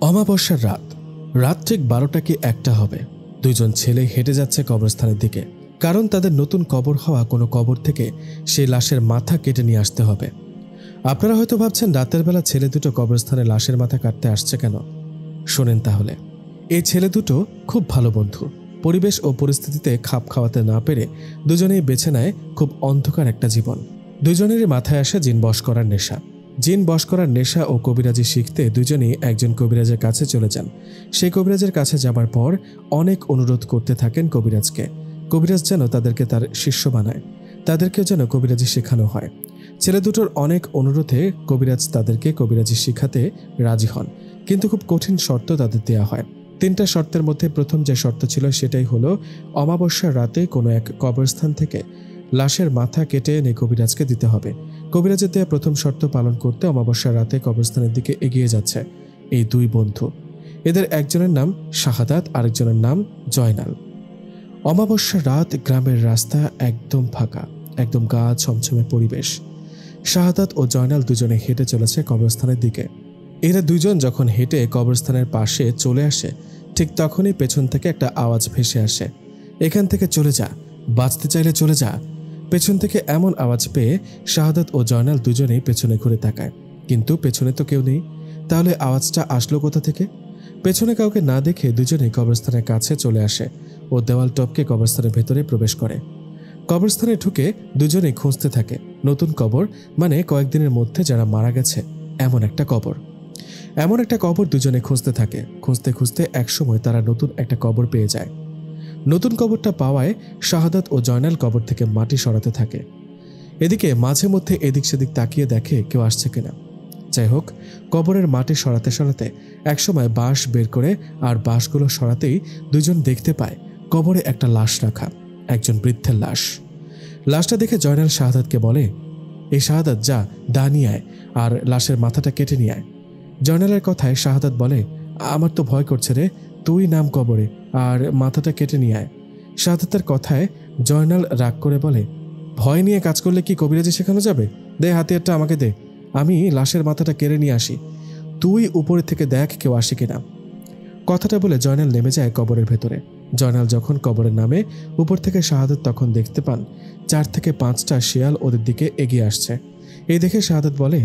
অমাবস্যার রাত। রাত ঠিক 12টা কি 1টা হবে। দুইজন ছেলে হেঁটে যাচ্ছে কবরস্থানের দিকে, কারণ তাদের নতুন কবর হওয়া কোনো কবর থেকে সেই লাশের মাথা কেটে নিয়ে আসতে হবে। আপনারা হয়তো ভাবছেন রাতের বেলা ছেলে দুটো কবরস্থানে লাশের মাথা কাটতে আসছে কেন। শোনেন তাহলে। এই ছেলে দুটো খুব ভালো বন্ধু। পরিবেশ ও পরিস্থিতিতে খাপ খাওয়াতে না পেরে দুজনেই বেছে নেয় খুব অন্ধকার একটা জীবন। দুজনেরই মাথায় আসে জিন বশ করার নেশা। জিন বশ করার নেশা ও কবিরাজি শিখতে দুজনেই একজন কবিরাজের কাছে চলে যান। সেই কবিরাজের কাছে যাবার পর অনেক অনুরোধ করতে থাকেন কবিরাজকে। কবিরাজ যেন তাদেরকে তার শিষ্য বানায়, তাদেরকেও যেন কবিরাজি শেখানো হয়। ছেলে দুটোর অনেক অনুরোধে কবিরাজ তাদেরকে কবিরাজি শিখাতে রাজি হন, কিন্তু খুব কঠিন শর্ত তাদের দেয়া হয়। 3টা শর্তের মধ্যে প্রথম যে শর্ত ছিল সেটাই হলো অমাবস্যার রাতে কোনো এক কবরস্থান থেকে লাশের মাথা কেটে এনে কবিরাজকে দিতে হবে। কবিরাজের দেয়া প্রথম শর্ত পালন করতে অমাবস্যার রাতে কবরস্থানের দিকে এগিয়ে যাচ্ছে এই দুই বন্ধু। এদের একজনের নাম শাহাদাত, আরেকজনের নাম জয়নাল। অমাবস্যার রাত, গ্রামের রাস্তা একদম ফাঁকা, একদম গা ছমছমে পরিবেশ। শাহাদাত ও জয়নাল দুজনে হেঁটে চলেছে কবরস্থানের দিকে। এরা দুইজন যখন হেঁটে কবরস্থানের পাশে চলে আসে, ঠিক তখনই পেছন থেকে একটা আওয়াজ ভেসে আসে, এখান থেকে চলে যা, বাঁচতে চাইলে চলে যা। পেছন থেকে এমন আওয়াজ পেয়ে শাহাদাত ও জয়নাল দুজনেই পেছনে ঘুরে তাকায়, কিন্তু পেছনে তো কেউ নেই। তাহলে আওয়াজটা আসলো কোথা থেকে? পেছনে কাউকে না দেখে দুজনেই কবরস্থানের কাছে চলে আসে ও দেওয়াল টপকে কবরস্থানের ভেতরে প্রবেশ করে। কবরস্থানে ঢুকে দুজনেই খুঁজতে থাকে নতুন কবর, মানে কয়েকদিনের মধ্যে যারা মারা গেছে এমন একটা কবর। এমন একটা কবর দুজনে খুঁজতে থাকে। খুঁজতে খুঁজতে একসময় তারা নতুন একটা কবর পেয়ে যায়। নতুন কবরটা পাওয়ায় শাহাদাত ও জয়নাল কবর থেকে মাটি সরাতে থাকে। এদিকে মাঝে মধ্যে এদিক সেদিক তাকিয়ে দেখে কেউ আসছে কিনা। যাই হোক, কবরের মাটি সরাতে সরাতে একসময় বাঁশ বের করে আর বাঁশগুলো সরাতেই দুজন দেখতে পায় কবরে একটা লাশ রাখা, একজন বৃদ্ধের লাশ। লাশটা দেখে জয়নাল শাহাদাতকে বলে, এই শাহাদাত, যা দা নিয়ে আয় আর লাশের মাথাটা কেটে নিয়ে আয়। জয়নালের কথায় শাহাদাত বলে, আমার তো ভয় করছে রে, তুই নাম কবরে আর মাথাটা কেটে নিয়ে আয়। শাহাদাতের কথায় জয়নাল রাগ করে বলে, ভয় নিয়ে কাজ করলে কি কবিরাজি শেখানো যাবে? দে হাতিয়ারটা আমাকে দে, আমি লাশের মাথাটা কেড়ে নিয়ে আসি। তুই উপরে থেকে দেখ কেউ আসে কিনা। কথাটা বলে জয়নাল নেমে যায় কবরের ভেতরে। জয়নাল যখন কবরে নামে, উপর থেকে শাহাদাত তখন দেখতে পান 4 থেকে 5টা শিয়াল ওদের দিকে এগিয়ে আসছে। এই দেখে শাহাদাত বলে,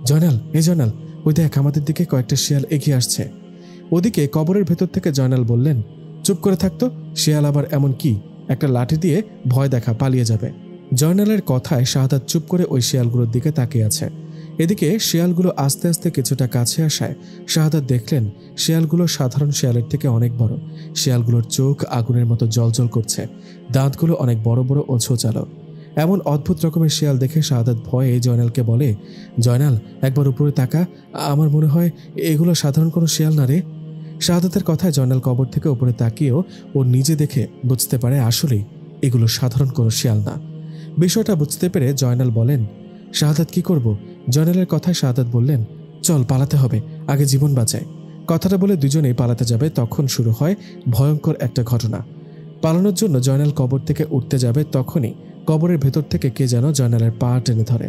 জয়নাল, জয়নাল, ওই দেখ আমাদের দিকে কয়েকটা শিয়াল এগিয়ে আসছে। ওদিকে কবরের ভেতর থেকে জয়নাল বললেন, চুপ করে থাকতো, শিয়াল আবার এমন কি, একটা লাঠি দিয়ে ভয় দেখা, পালিয়ে যাবে। জয়নালের কথায় শাহাদাত চুপ করে ওই শিয়ালগুলোর দিকে তাকিয়ে আছে। এদিকে শিয়ালগুলো আস্তে আস্তে কিছুটা কাছে আসায় শাহাদাত দেখলেন শিয়ালগুলো সাধারণ শিয়ালের থেকে অনেক বড়। শিয়ালগুলোর চোখ আগুনের মতো জ্বলজ্বল করছে, দাঁতগুলো অনেক বড় বড় ও ছোচালো। এমন অদ্ভুত রকমের শিয়াল দেখে শাহাদাত ভয়ে জয়নালকে বলে, জয়নাল, একবার উপরে তাকা, আমার মনে হয় এগুলো সাধারণ কোনো শিয়াল না রে। শাহাদাতের কথায় জয়নাল কবর থেকে উপরে তাকিয়েও ও নিজে দেখে বুঝতে পারে আসলেই এগুলো সাধারণ কোনো শিয়াল না। বিষয়টা বুঝতে পেরে জয়নাল বলেন, শাহাদাত, কি করব? জয়নালের কথায় শাহাদাত বললেন, চল পালাতে হবে, আগে জীবন বাঁচায়। কথাটা বলে দুজনেই পালাতে যাবে, তখন শুরু হয় ভয়ঙ্কর একটা ঘটনা। পালানোর জন্য জয়নাল কবর থেকে উঠতে যাবে, তখনই কবরের ভেতর থেকে কে যেন জয়নালের পা টেনে ধরে।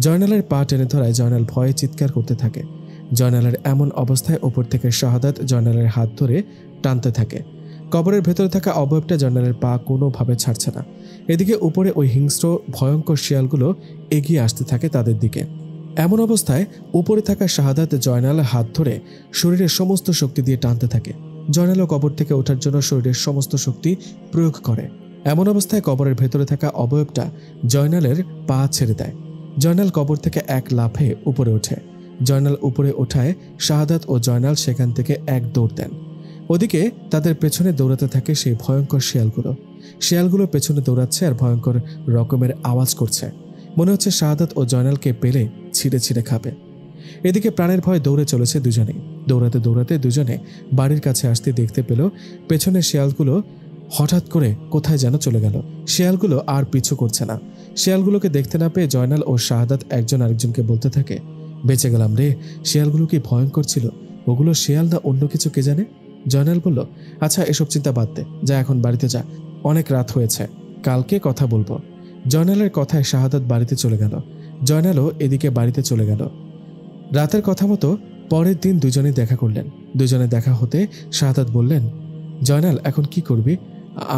জয়নালের পা টেনে ধরায় জয়নাল ভয়ে চিৎকার করতে থাকে। জয়নালের এমন অবস্থায় ওপর থেকে শাহাদাত জয়নালের হাত ধরে টানতে থাকে। কবরের ভেতরে থাকা অবয়বটা জয়নালের পা কোনোভাবে ছাড়ছে না। এদিকে উপরে ওই হিংস্র ভয়ঙ্কর শিয়ালগুলো এগিয়ে আসতে থাকে তাদের দিকে। এমন অবস্থায় উপরে থাকা শাহাদাত জয়নালের হাত ধরে শরীরের সমস্ত শক্তি দিয়ে টানতে থাকে। জয়নালও কবর থেকে ওঠার জন্য শরীরের সমস্ত শক্তি প্রয়োগ করে। এমন অবস্থায় কবরের ভেতরে থাকা অবয়বটা জয়নালের পা ছেড়ে দেয়। জয়নাল কবর থেকে এক লাফে উপরে ওঠে। জয়নাল উপরে ওঠায় শাহাদাত ও জয়নাল সেখান থেকে এক দৌড় দেন। ওদিকে তাদের পেছনে দৌড়াতে থাকে সেই ভয়ঙ্কর শিয়ালগুলো। শিয়ালগুলো পেছনে দৌড়াচ্ছে আর ভয়ঙ্কর রকমের আওয়াজ করছে, মনে হচ্ছে শাহাদাত ও জয়নালকে পেলে ছিঁড়ে ছিঁড়ে খাবে। এদিকে প্রাণের ভয় দৌড়ে চলেছে দুজনেই। দৌড়াতে দৌড়াতে দুজনে বাড়ির কাছে আসতে দেখতে পেল পেছনে শিয়ালগুলো হঠাৎ করে কোথায় যেন চলে গেল। শিয়ালগুলো আর পিছু করছে না। শিয়ালগুলোকে দেখতে না পেয়ে জয়নাল ও শাহাদাত একজন আরেকজনকে বলতে থাকে, বেঁচে গেলাম রে, শিয়ালগুলো কি ভয়ঙ্কর ছিল, ওগুলো শিয়াল না অন্য কিছু কে জানে। জয়নাল বলল, আচ্ছা এসব চিন্তা বাদ দে, যা এখন বাড়িতে যা, অনেক রাত হয়েছে, কালকে কথা বলবো। জয়নালের কথায় শাহাদাত বাড়িতে চলে গেল। জয়নালও এদিকে বাড়িতে চলে গেল। রাতের কথা মতো পরের দিন দুজনেই দেখা করলেন। দুজনে দেখা হতে শাহাদাত বললেন, জয়নাল এখন কি করবি?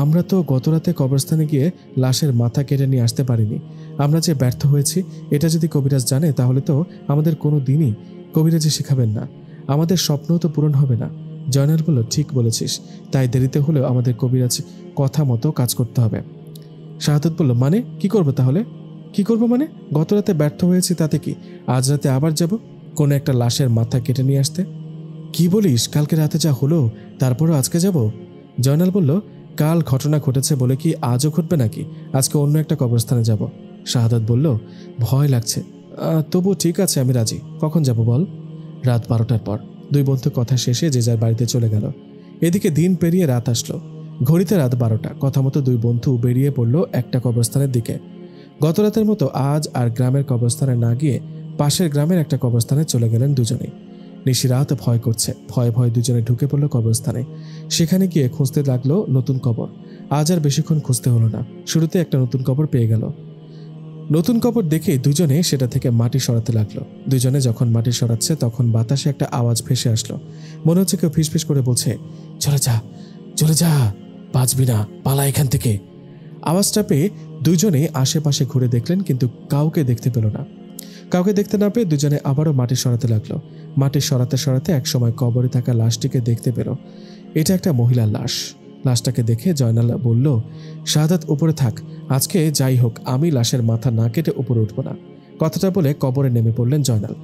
আমরা তো গত রাতে কবরস্থানে গিয়ে লাশের মাথা কেটে নিয়ে আসতে পারিনি। আমরা যে ব্যর্থ হয়েছি এটা যদি কবিরাজ জানে তাহলে তো আমাদের কোনো দিনই কবিরাজি শেখাবেন না, আমাদের স্বপ্নও তো পূরণ হবে না। জয়নাল বলল, ঠিক বলেছিস, তাই দেরিতে হলেও আমাদের কবিরাজ কথা মতো কাজ করতে হবে। শাহাদাত বলল, মানে কি করবো তাহলে? কি করবো মানে? গত রাতে ব্যর্থ হয়েছি তাতে কি? আজ রাতে আবার যাব কোনো একটা লাশের মাথা কেটে নিয়ে আসতে? কি বলিস? কালকে রাতে যা হলো তারপরও আজকে যাব? জয়নাল বলল, কাল ঘটনা ঘটেছে বলে কি আজও ঘটবে নাকি? আজকে অন্য একটা কবরস্থানে যাব। শাহাদাত বলল, ভয় লাগছে। তবু ঠিক আছে, আমি রাজি। কখন যাব বল? রাত 12টার পর। দুই বন্ধু কথা শেষে যে যার বাড়িতে চলে গেল। এদিকে দিন পেরিয়ে রাত আসলো। ঘড়িতে রাত 12টা। কথা মতো দুই বন্ধু বেরিয়ে পড়ল একটা কবরস্থানের দিকে। গত রাতের মতো আজ আর গ্রামের কবরস্থানে না গিয়ে পাশের গ্রামের একটা কবরস্থানে চলে গেলেন দুজনেই। নিশিরাত ভয় করছে। ভয়ে ভয়ে দুজনে ঢুকে পড়ল কবরস্থানে। সেখানে গিয়ে খুঁজতে লাগলো নতুন কবর। আজ আর বেশিক্ষণ খুঁজতে হলো না। শুরুতে একটা নতুন কবর পেয়ে গেল। নতুন কবর দেখে দুজনে সেটা থেকে মাটি সরাতে লাগলো। দুজনে যখন মাটি সরাচ্ছে তখন বাতাসে একটা আওয়াজ ভেসে আসলো। মনে হচ্ছে কেউ ফিসফিস করে বলছে, চলে যা, চলে যা, বাঁচবি না, পালা এখান থেকে। আওয়াজটা পেয়ে দুজনে আশেপাশে ঘুরে দেখলেন, কিন্তু কাউকে দেখতে পেল না। কাউকে দেখতে না পেয়ে দুজনে আবারও মাটি সরাতে লাগলো। মাটি সরাতে সরাতে একসময় কবরে থাকা লাশটিকে দেখতে পেল। এটা একটা মহিলার লাশ। লাশটাকে দেখে জয়নাল বলল, শাহাদাত উপরে থাক, আজকে যাই হোক আমি লাশের মাথা না কেটে উপরে উঠব না। কথাটা বলে কবরে নেমে পড়লেন জয়নাল।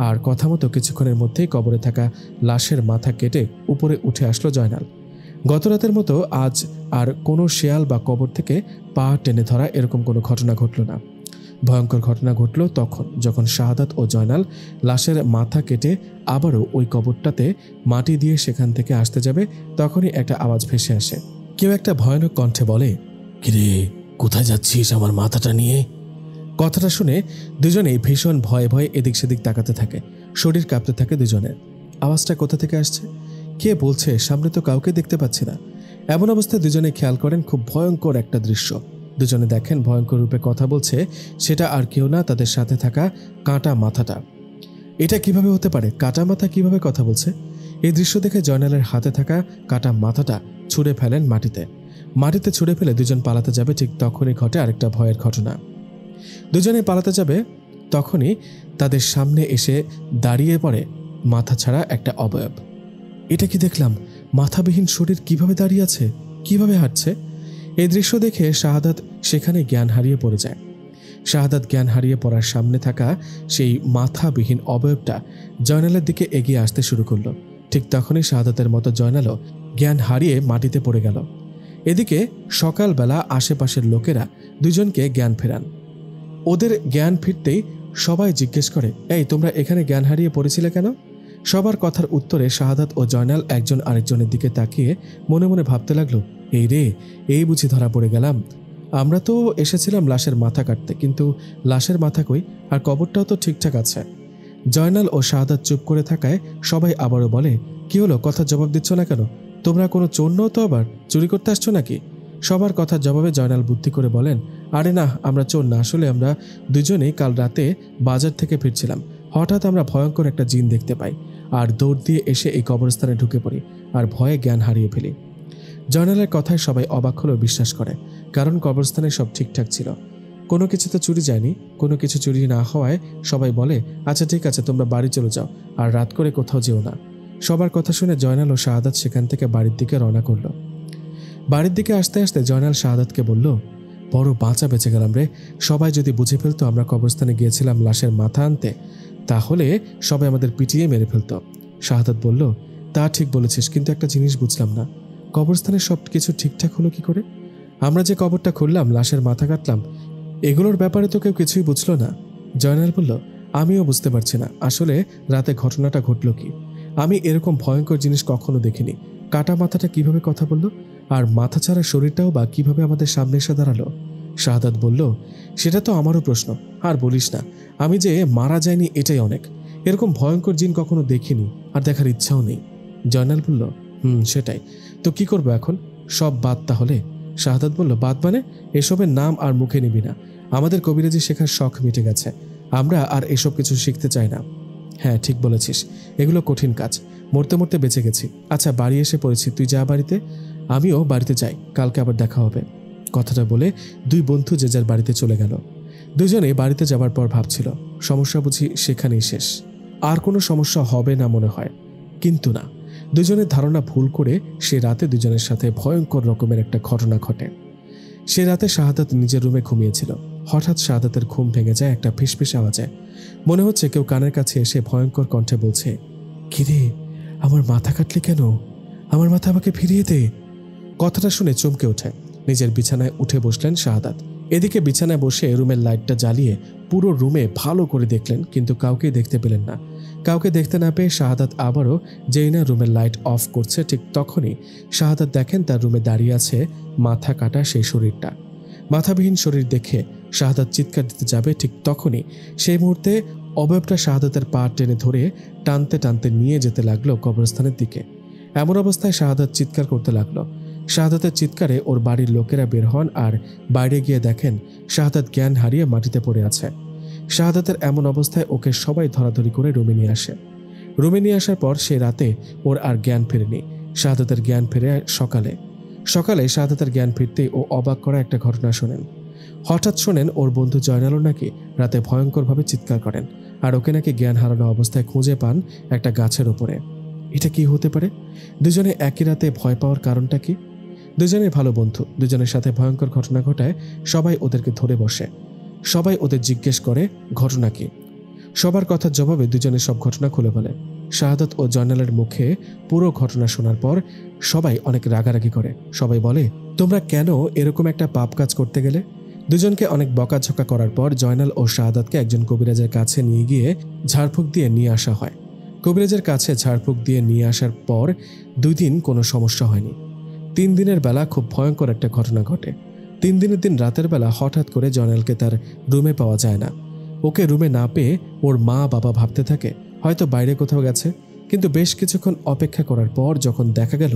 আর কথা মতো কিছুক্ষণের মধ্যেই কবরে থাকা লাশের মাথা কেটে উপরে উঠে আসলো জয়নাল। গত রাতের মতো আজ আর কোনো শেয়াল বা কবর থেকে পা টেনে ধরা এরকম কোনো ঘটনা ঘটল না। ভয়ঙ্কর ঘটনা ঘটল তখন যখন শাহাদাত ও জয়নাল লাশের মাথা কেটে আবারও ওই কবরটাতে মাটি দিয়ে সেখান থেকে আসতে যাবে, তখনই একটা আওয়াজ ভেসে আসে। কেউ একটা ভয়ানক কণ্ঠে বলে, কিরে, কোথায় যাচ্ছিস আমার মাথাটা নিয়ে? কথাটা শুনে দুজনেই ভীষণ ভয়ে ভয়ে এদিক সেদিক তাকাতে থাকে। শরীর কাঁপতে থাকে দুজনের। আওয়াজটা কোথা থেকে আসছে? কে বলছে? সামনে তো কাউকে দেখতে পাচ্ছি না। এমন অবস্থায় দুজনে খেয়াল করেন খুব ভয়ঙ্কর একটা দৃশ্য। দুজনে দেখেন ভয়ঙ্কর রূপে কথা বলছে সেটা আর কেউ না, তাদের সাথে থাকা কাঁটা মাথাটা। এটা কিভাবে হতে পারে? কাঁটা মাথা কিভাবে কথা বলছে? এই দৃশ্য দেখে জয়নালের হাতে থাকা কাঁটা মাথাটা ছুঁড়ে ফেলেন মাটিতে। মাটিতে ছুঁড়ে ফেলে দুজন পালাতে যাবে, ঠিক তখনই ঘটে আরেকটা ভয়ের ঘটনা। দুজনে পালাতে যাবে তখনই তাদের সামনে এসে দাঁড়িয়ে পড়ে মাথা ছাড়া একটা অবয়ব। এটা কি দেখলাম? মাথাবিহীন শরীর কিভাবে দাঁড়িয়ে আছে, কিভাবে হাঁটছে? এই দৃশ্য দেখে শাহাদাত সেখানে জ্ঞান হারিয়ে পড়ে যায়। শাহাদাত জ্ঞান হারিয়ে পড়ার সামনে থাকা সেই মাথাবিহীন অবয়বটা জয়নালের দিকে এগিয়ে আসতে শুরু করলো। ঠিক তখনই শাহাদাতের মতো জয়নালও জ্ঞান হারিয়ে মাটিতে পড়ে গেল। এদিকে সকালবেলা আশেপাশের লোকেরা দুজনকে জ্ঞান ফেরান। ওদের জ্ঞান ফিরতেই সবাই জিজ্ঞেস করে, এই তোমরা এখানে জ্ঞান হারিয়ে পড়েছিলে কেন? সবার কথার উত্তরে শাহাদাত ও জয়নাল একজন আরেকজনের দিকে তাকিয়ে মনে মনে ভাবতে লাগলো, এই রে, এই বুঝি ধরা পড়ে গেলাম। আমরা তো এসেছিলাম লাশের মাথা কাটতে, কিন্তু লাশের মাথা কই? আর কবরটাও তো ঠিকঠাক আছে। জয়নাল ও শাহাদাত চুপ করে থাকায় সবাই আবারও বলে, কি হলো, কথার জবাব দিচ্ছ না কেন? তোমরা কোনো চোর নও তো, আবার চুরি করতে আসছো নাকি? সবার কথার জবাবে জয়নাল বুদ্ধি করে বলেন, আরে না, আমরা চোর না, আসলে আমরা দুজনেই কাল রাতে বাজার থেকে ফিরছিলাম। হঠাৎ আমরা ভয়ঙ্কর একটা জিন দেখতে পাই আর দৌড় দিয়ে এসে এই কবরস্থানে ঢুকে পড়ি আর ভয়ে জ্ঞান হারিয়ে ফেলি। জয়নালের কথায় সবাই অবাক হলেও বিশ্বাস করে, কারণ কবরস্থানে সব ঠিকঠাক ছিল, কোনো কিছু তো চুরি যায়নি। কোনো কিছু চুরি না হওয়ায় সবাই বলে, আচ্ছা ঠিক আছে, তোমরা বাড়ি চলে যাও, আর রাত করে কোথাও যেও না। সবার কথা শুনে জয়নাল ও শাহাদাত সেখান থেকে বাড়ির দিকে রওনা করলো। বাড়ির দিকে আসতে আসতে জয়নাল শাহাদাতকে বলল, বড় বাঁচা বেঁচে গেলাম রে। সবাই যদি বুঝে ফেলতো আমরা কবরস্থানে গিয়েছিলাম লাশের মাথা আনতে, তাহলে সবাই আমাদের পিটিয়ে মেরে ফেলতো। শাহাদাত বলল, তা ঠিক বলেছিস, কিন্তু একটা জিনিস বুঝলাম না, কবরস্থানে সব কিছু ঠিকঠাক হলো কি করে? আমরা যে কবরটা খুললাম, লাশের মাথা কাটলাম, এগুলোর ব্যাপারে তো কেউ কিছুই বুঝলো না। জয়নাল বলল, আমিও বুঝতে পারছি না আসলে রাতে ঘটনাটা ঘটলো কি। আমি এরকম ভয়ঙ্কর জিনিস কখনো দেখিনি। কাটা মাথাটা কিভাবে কথা বলল, আর মাথা ছাড়া শরীরটাও বা কিভাবে আমাদের সামনে এসে দাঁড়ালো? শাহাদাত বলল, সেটা তো আমারও প্রশ্ন। আর বলিস না, আমি যে মারা যায়নি এটাই অনেক। এরকম ভয়ঙ্কর জিন কখনো দেখিনি, আর দেখার ইচ্ছাও নেই। জয়নাল বলল, সেটাই তো, কি করবো এখন? সব বাদ তাহলে? শাহাদাত বলল, বাদ মানে? এসবের নাম আর মুখে নিবি না। আমাদের কবিরাজি শেখার শখ মিটে গেছে, আমরা আর এসব কিছু শিখতে চাই না। হ্যাঁ, ঠিক বলেছিস, এগুলো কঠিন কাজ। মরতে মরতে বেঁচে গেছি। আচ্ছা, বাড়ি এসে পড়েছি, তুই যা বাড়িতে, আমিও বাড়িতে যাই, কালকে আবার দেখা হবে। কথাটা বলে দুই বন্ধু যে যার বাড়িতে চলে গেল। দুজনে বাড়িতে যাবার পর ভাবছিল, সমস্যা বুঝি সেখানেই শেষ, আর কোনো সমস্যা হবে না মনে হয়। কিন্তু না, দুজনের ধারণা ভুল করে সে রাতে দুজনের সাথে ভয়ঙ্কর রকমের একটা ঘটনা ঘটে। সে রাতে শাহাদাত নিজের রুমে ঘুমিয়েছিল। হঠাৎ শাহাদাতের ঘুম ভেঙে যায় একটা ফিসফিস আওয়াজে। মনে হচ্ছে কেউ কানের কাছে এসে ভয়ঙ্কর কণ্ঠে বলছে, কিরে, আমার মাথা কাটলি কেন? আমার মাথা আমাকে ফিরিয়ে দে। কথাটা শুনে চমকে ওঠে। নিজের বিছানায় উঠে বসলেন শাহাদাত। এদিকে বিছানায় বসে রুমের লাইটটা জ্বালিয়ে পুরো রুমে ভালো করে দেখলেন, কিন্তু কাউকে দেখতে পেলেন না। কাউকে দেখতে না পেয়ে শাহাদাত আবারও যেই না রুমের লাইট অফ করছে, ঠিক তখনই শাহাদাত দেখেন তার রুমে দাঁড়িয়ে আছে মাথা কাটা সেই শরীরটা। মাথাবিহীন শরীর দেখে শাহাদাত চিৎকার দিতে যাবে, ঠিক তখনই সেই মুহূর্তে অবয়বটা শাহাদাতের পা টেনে ধরে টানতে টানতে নিয়ে যেতে লাগলো কবরস্থানের দিকে। এমন অবস্থায় শাহাদাত চিৎকার করতে লাগলো। শাহাদাতের চিৎকারে ওর বাড়ির লোকেরা বের হন আর বাইরে গিয়ে দেখেন শাহাদাত জ্ঞান হারিয়ে মাটিতে পড়ে আছে। শাহাদাতের এমন অবস্থায় ওকে সবাই ধরাধরি করে রুমে নিয়ে আসে। রুমে নিয়ে আসার পর সে রাতে ওর আর জ্ঞান ফেরেনি। শাহাদাতের জ্ঞান ফেরে সকালে শাহাদাতের জ্ঞান ফিরতেই ও অবাক করা একটা ঘটনা শোনেন। হঠাৎ শোনেন ওর বন্ধু জয়নালও নাকি রাতে ভয়ঙ্করভাবে চিৎকার করেন, আর ওকে নাকি জ্ঞান হারানো অবস্থায় খুঁজে পান একটা গাছের ওপরে। এটা কি হতে পারে? দুজনে একই রাতে ভয় পাওয়ার কারণটা কি? দুজনে ভালো বন্ধু, দুজনের সাথে ভয়ঙ্কর ঘটনা ঘটায় সবাই ওদেরকে ধরে বসে। সবাই ওদের জিজ্ঞেস করে ঘটনা কি। সবার কথার জবাবে দুজনে সব ঘটনা খুলে বলে। শাহাদাত ও জয়নালের মুখে পুরো ঘটনা শোনার পর সবাই অনেক রাগারাগি করে। সবাই বলে, তোমরা কেন এরকম একটা পাপ কাজ করতে গেলে? দুজনকে অনেক বকাঝকা করার পর জয়নাল ও শাহাদাতকে একজন কবিরাজের কাছে নিয়ে গিয়ে ঝাড়ফুঁক দিয়ে নিয়ে আসা হয়। কবিরাজের কাছে ঝাড়ফুঁক দিয়ে নিয়ে আসার পর 2 দিন কোনো সমস্যা হয়নি। 3 দিনের বেলা খুব ভয়ঙ্কর একটা ঘটনা ঘটে। 3 দিনের দিন রাতের বেলা হঠাৎ করে জয়নালকে তার রুমে পাওয়া যায় না। ওকে রুমে না পেয়ে ওর মা বাবা ভাবতে থাকে হয়তো বাইরে কোথাও গেছে। কিন্তু বেশ কিছুক্ষণ অপেক্ষা করার পর যখন দেখা গেল